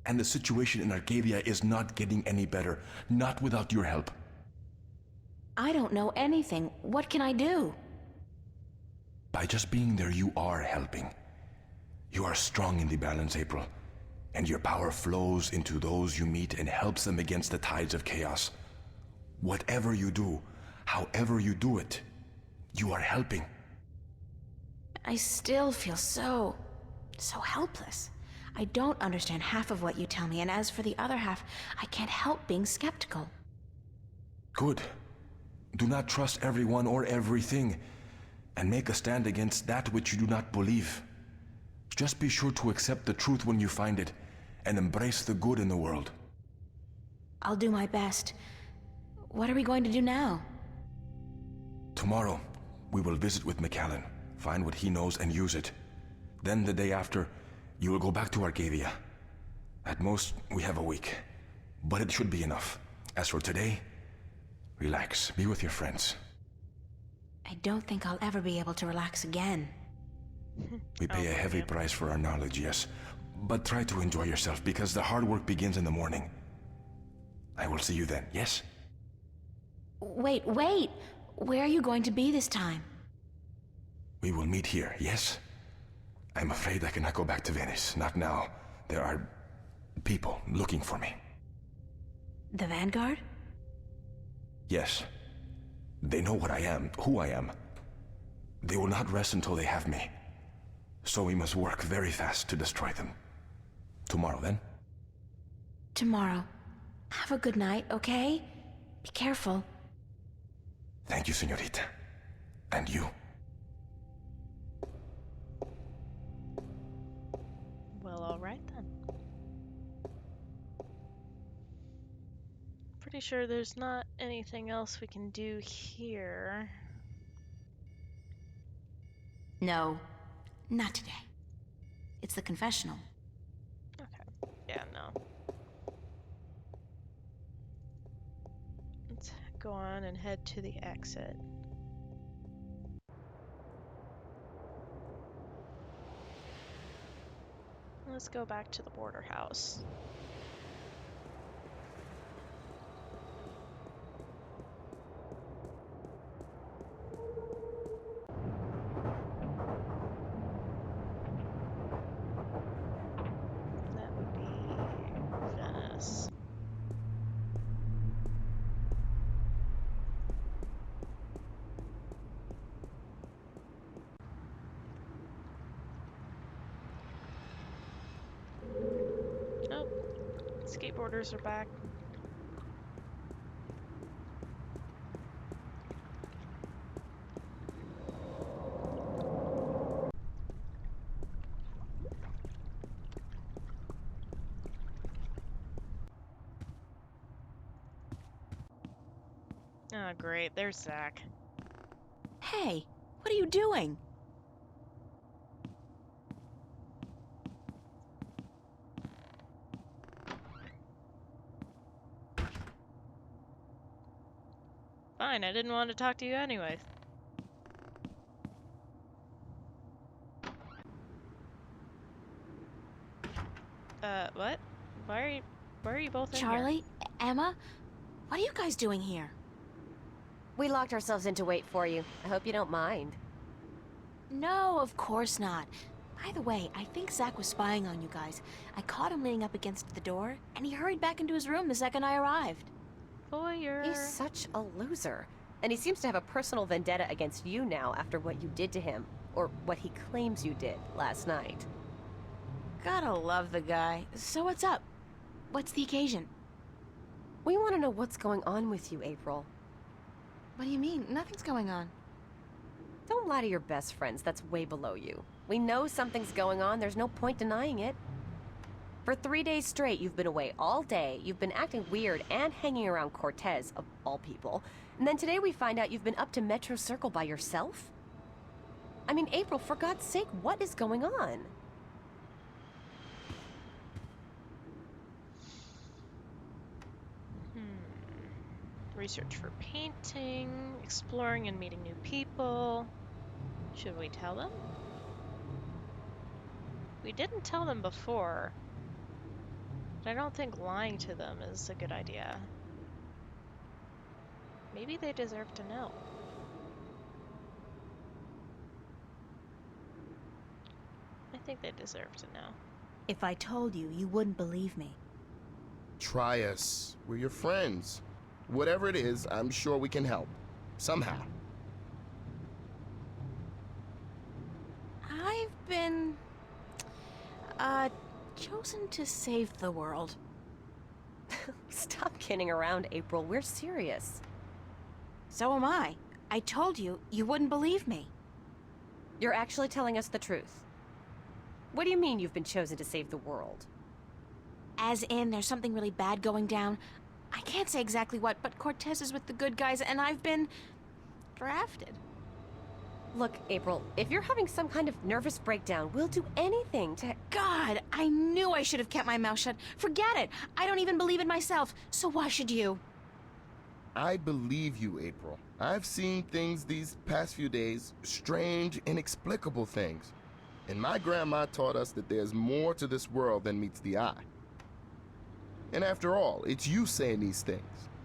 And the situation in Arcadia is not getting any better, not without your help. I don't know anything. What can I do? By just being there, you are helping. You are strong in the balance, April, and your power flows into those you meet and helps them against the tides of chaos. Whatever you do, however you do it, you are helping. I still feel so helpless. I don't understand half of what you tell me, and as for the other half, I can't help being skeptical. Good. Do not trust everyone or everything, and make a stand against that which you do not believe. Just be sure to accept the truth when you find it, and embrace the good in the world. I'll do my best. What are we going to do now? Tomorrow, we will visit with McAllen, find what he knows and use it. Then the day after, you will go back to Arcadia. At most, we have a week. But it should be enough. As for today, relax, be with your friends. I don't think I'll ever be able to relax again. We pay a heavy price for our knowledge, yes. But try to enjoy yourself, because the hard work begins in the morning. I will see you then, yes? Wait! Where are you going to be this time? We will meet here, yes? I'm afraid I cannot go back to Venice, not now. There are people looking for me. The Vanguard? Yes. They know what I am, who I am. They will not rest until they have me. So we must work very fast to destroy them. Tomorrow, then? Tomorrow. Have a good night, okay? Be careful. Thank you, señorita. And you. Well, alright then. Pretty sure there's not anything else we can do here. No, not today. It's the confessional. Okay. Yeah, no. Let's go on and head to the exit. Let's go back to the border house. That would be Venice. Oh, skateboarders are back. Oh, great. There's Zach. Hey, what are you doing? Fine, I didn't want to talk to you anyways. What? Why are you both in here? Charlie? Emma? What are you guys doing here? We locked ourselves in to wait for you. I hope you don't mind. No, of course not. By the way, I think Zach was spying on you guys. I caught him leaning up against the door, and he hurried back into his room the second I arrived. Voyeur. He's such a loser. And he seems to have a personal vendetta against you now after what you did to him. Or what he claims you did last night. Gotta love the guy. So what's up? What's the occasion? We want to know what's going on with you, April. What do you mean? Nothing's going on. Don't lie to your best friends. That's way below you. We know something's going on. There's no point denying it. For 3 days straight, you've been away all day. You've been acting weird and hanging around Cortez, of all people. And then today we find out you've been up to Metro Circle by yourself? I mean, April, for God's sake, what is going on? Research for painting, exploring and meeting new people. Should we tell them? We didn't tell them before, but I don't think lying to them is a good idea. Maybe they deserve to know. I think they deserve to know. If I told you, you wouldn't believe me. Try us. We're your friends. Whatever it is, I'm sure we can help. Somehow. I've been... chosen to save the world. Stop kidding around, April. We're serious. So am I. I told you, you wouldn't believe me. You're actually telling us the truth. What do you mean you've been chosen to save the world? As in, there's something really bad going down. I can't say exactly what, but Cortez is with the good guys, and I've been drafted. Look, April, if you're having some kind of nervous breakdown, we'll do anything to... God, I knew I should have kept my mouth shut. Forget it. I don't even believe it myself, so why should you? I believe you, April. I've seen things these past few days, strange, inexplicable things. And my grandma taught us that there's more to this world than meets the eye. And after all, it's you saying these things.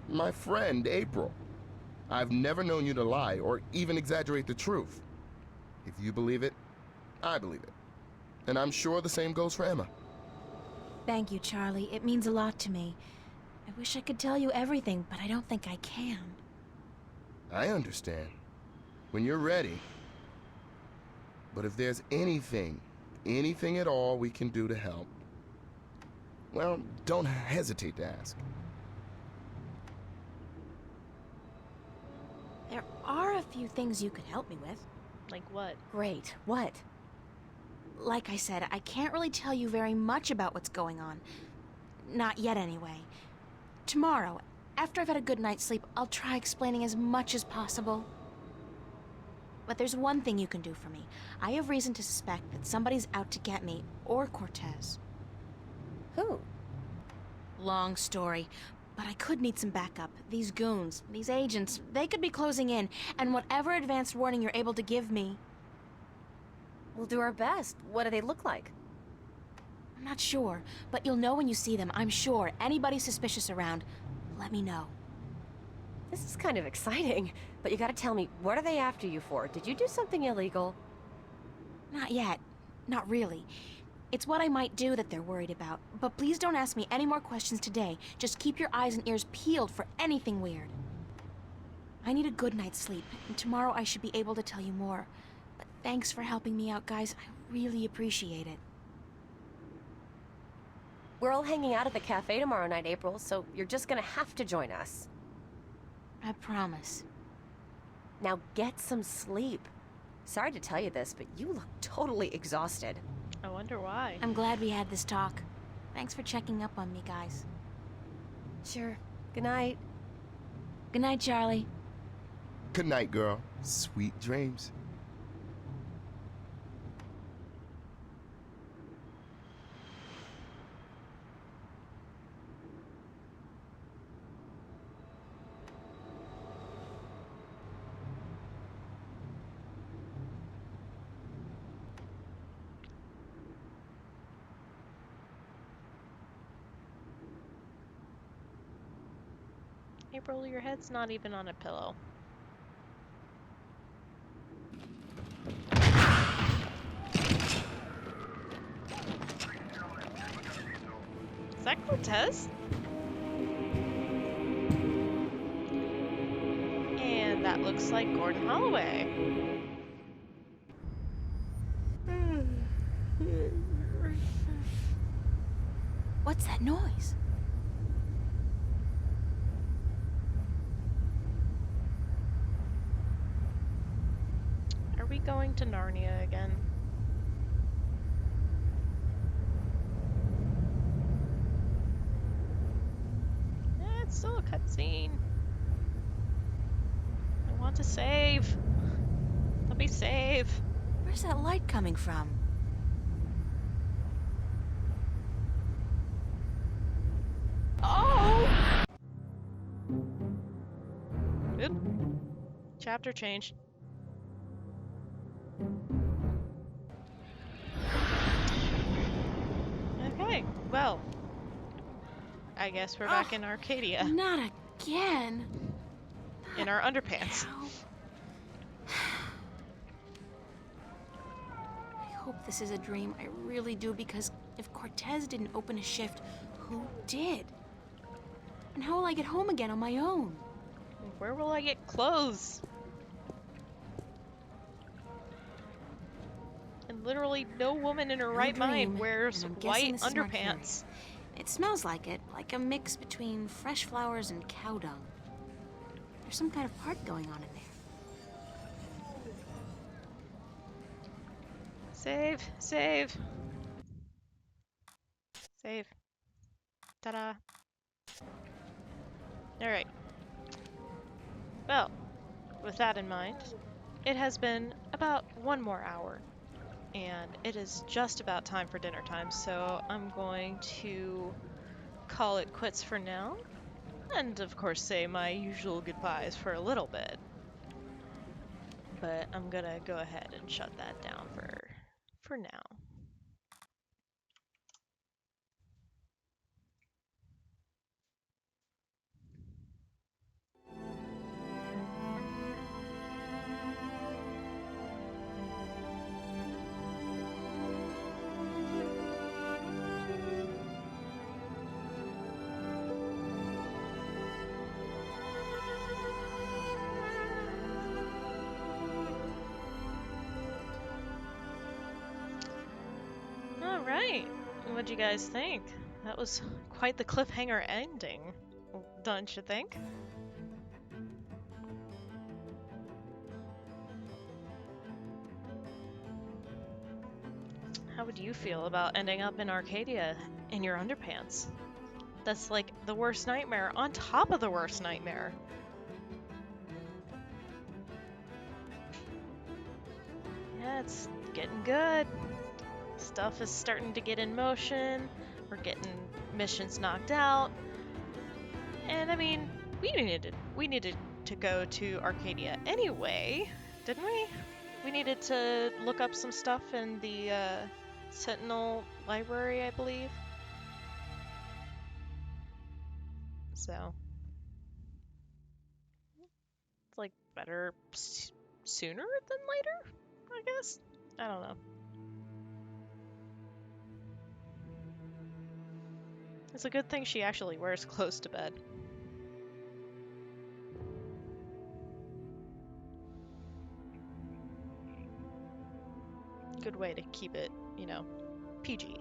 My friend, April. I've never known you to lie or even exaggerate the truth. If you believe it, I believe it. And I'm sure the same goes for Emma. Thank you, Charlie. It means a lot to me. I wish I could tell you everything, but I don't think I can. I understand. When you're ready. But if there's anything at all we can do to help, well, don't hesitate to ask. There are a few things you could help me with. Like what? Great. What? Like I said, I can't really tell you very much about what's going on. Not yet, anyway. Tomorrow, after I've had a good night's sleep, I'll try explaining as much as possible. But there's one thing you can do for me. I have reason to suspect that somebody's out to get me, or Cortez. Who? Long story, but I could need some backup. These goons, these agents, they could be closing in, and whatever advanced warning you're able to give me... We'll do our best. What do they look like? I'm not sure, but you'll know when you see them, I'm sure. Anybody suspicious around, let me know. This is kind of exciting, but you gotta tell me, what are they after you for? Did you do something illegal? Not yet. Not really. It's what I might do that they're worried about. But please don't ask me any more questions today. Just keep your eyes and ears peeled for anything weird. I need a good night's sleep, and tomorrow I should be able to tell you more. But thanks for helping me out, guys. I really appreciate it. We're all hanging out at the cafe tomorrow night, April, so you're just gonna have to join us. I promise. Now get some sleep. Sorry to tell you this, but you look totally exhausted. I wonder why. I'm glad we had this talk. Thanks for checking up on me, guys. Sure. Good night. Good night, Charlie. Good night, girl. Sweet dreams. April, your head's not even on a pillow. Is that Cortez? And that looks like Gordon Holloway. What's that noise? Are we going to Narnia again? It's still a cutscene. I want to save. Let me save. Where's that light coming from? Oh! Oop. Chapter change. Okay, well, I guess we're back in Arcadia. Not again. In our underpants. I hope this is a dream. I really do, because if Cortez didn't open a shift, who did? And how will I get home again on my own? Where will I get clothes? And literally no woman in her right mind wears white underpants. It smells like it, like a mix between fresh flowers and cow dung. There's some kind of part going on in there. Save, save. Save. Ta-da. Alright. Well, with that in mind, it has been about 1 more hour, and it is just about time for dinner time, so I'm going to call it quits for now, and of course say my usual goodbyes for a little bit. But I'm gonna go ahead and shut that down for now. Alright, what'd you guys think? That was quite the cliffhanger ending, don't you think? How would you feel about ending up in Arcadia in your underpants? That's like the worst nightmare on top of the worst nightmare. Yeah, it's getting good. Stuff is starting to get in motion. We're getting missions knocked out. And I mean, we needed to go to Arcadia anyway, didn't we? We needed to look up some stuff in the Sentinel library, I believe. So it's like better sooner than later, I guess. I don't know. It's a good thing she actually wears clothes to bed. Good way to keep it, you know, PG.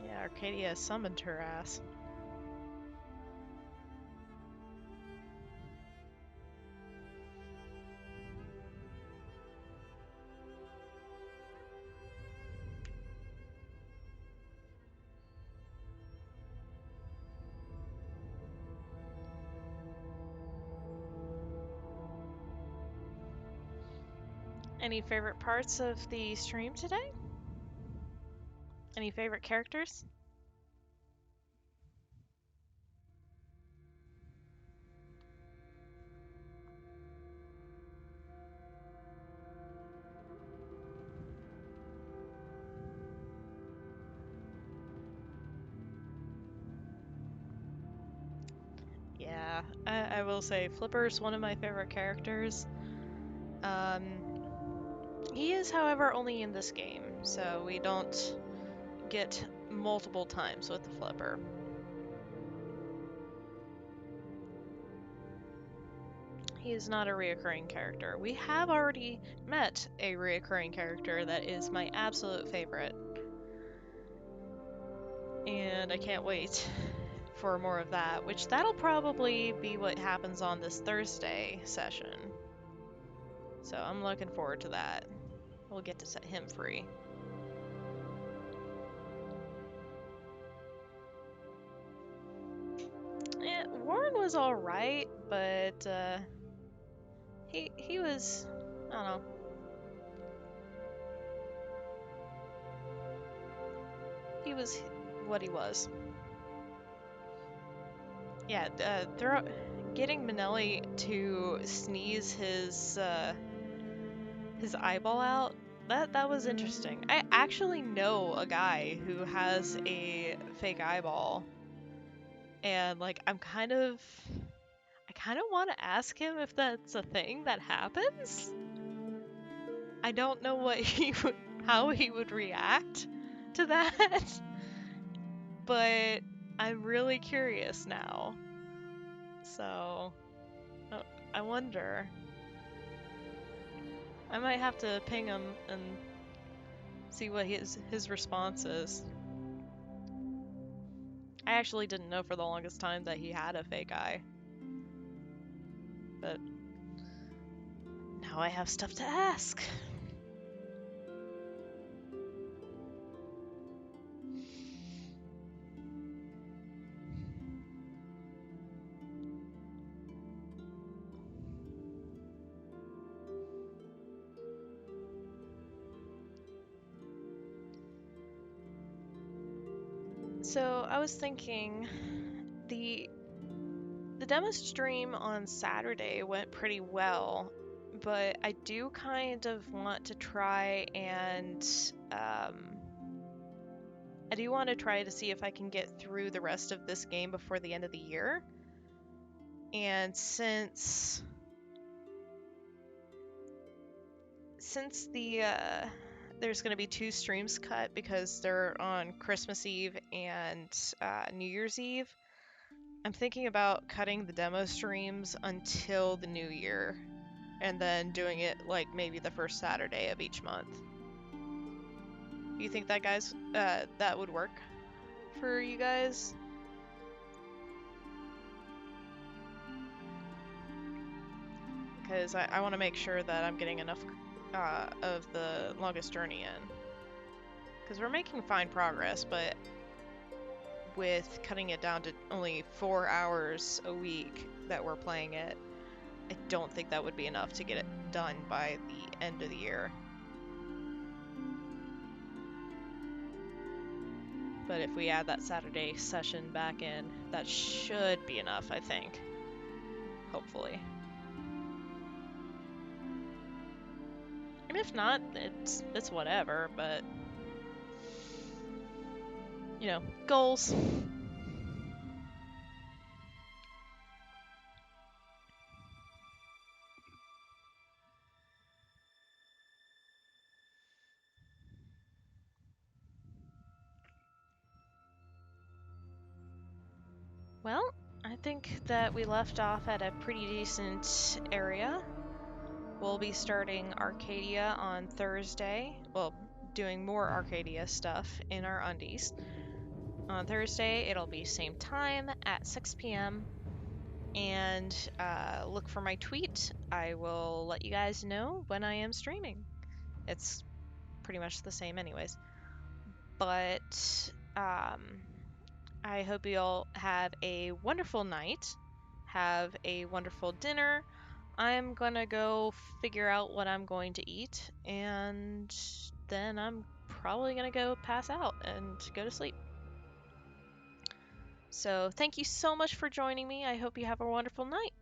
Yeah, Arcadia summoned her ass. Any favorite parts of the stream today? Any favorite characters? Yeah, I will say Flipper's one of my favorite characters. He is, however, only in this game, so we don't get multiple times with the Flipper. He is not a reoccurring character. We have already met a reoccurring character that is my absolute favorite. And I can't wait for more of that, which that'll probably be what happens on this Thursday session. So I'm looking forward to that. We'll get to set him free. Yeah, Warren was alright, but he was, I don't know. He was what he was. Yeah, getting Manelli to sneeze his eyeball out, that was interesting. I actually know a guy who has a fake eyeball, and like I kind of want to ask him if that's a thing that happens. I don't know what how he would react to that, but I'm really curious now. So, I wonder. I might have to ping him and see what his response is. I actually didn't know for the longest time that he had a fake eye. But now now I have stuff to ask. So I was thinking, the demo stream on Saturday went pretty well, but I do kind of want to try and I do want to try to see if I can get through the rest of this game before the end of the year. And since the there's going to be 2 streams cut because they're on Christmas Eve and New Year's Eve, I'm thinking about cutting the demo streams until the new year and then doing it like maybe the first Saturday of each month. Do you think that, guys, that would work for you guys? Because I want to make sure that I'm getting enough of the longest journey in. Because we're making fine progress, but with cutting it down to only 4 hours a week that we're playing it, I don't think that would be enough to get it done by the end of the year. But if we add that Saturday session back in, that should be enough, I think. Hopefully. And if not, it's whatever, but you know, goals. Well, I think that we left off at a pretty decent area. We'll be starting Arcadia on Thursday. Well, doing more Arcadia stuff in our undies. On Thursday, it'll be same time at 6 p.m. And look for my tweet. I will let you guys know when I am streaming. It's pretty much the same anyways. But I hope you all have a wonderful night. Have a wonderful dinner. I'm gonna go figure out what I'm going to eat, and then I'm probably gonna go pass out and go to sleep. So thank you so much for joining me. I hope you have a wonderful night.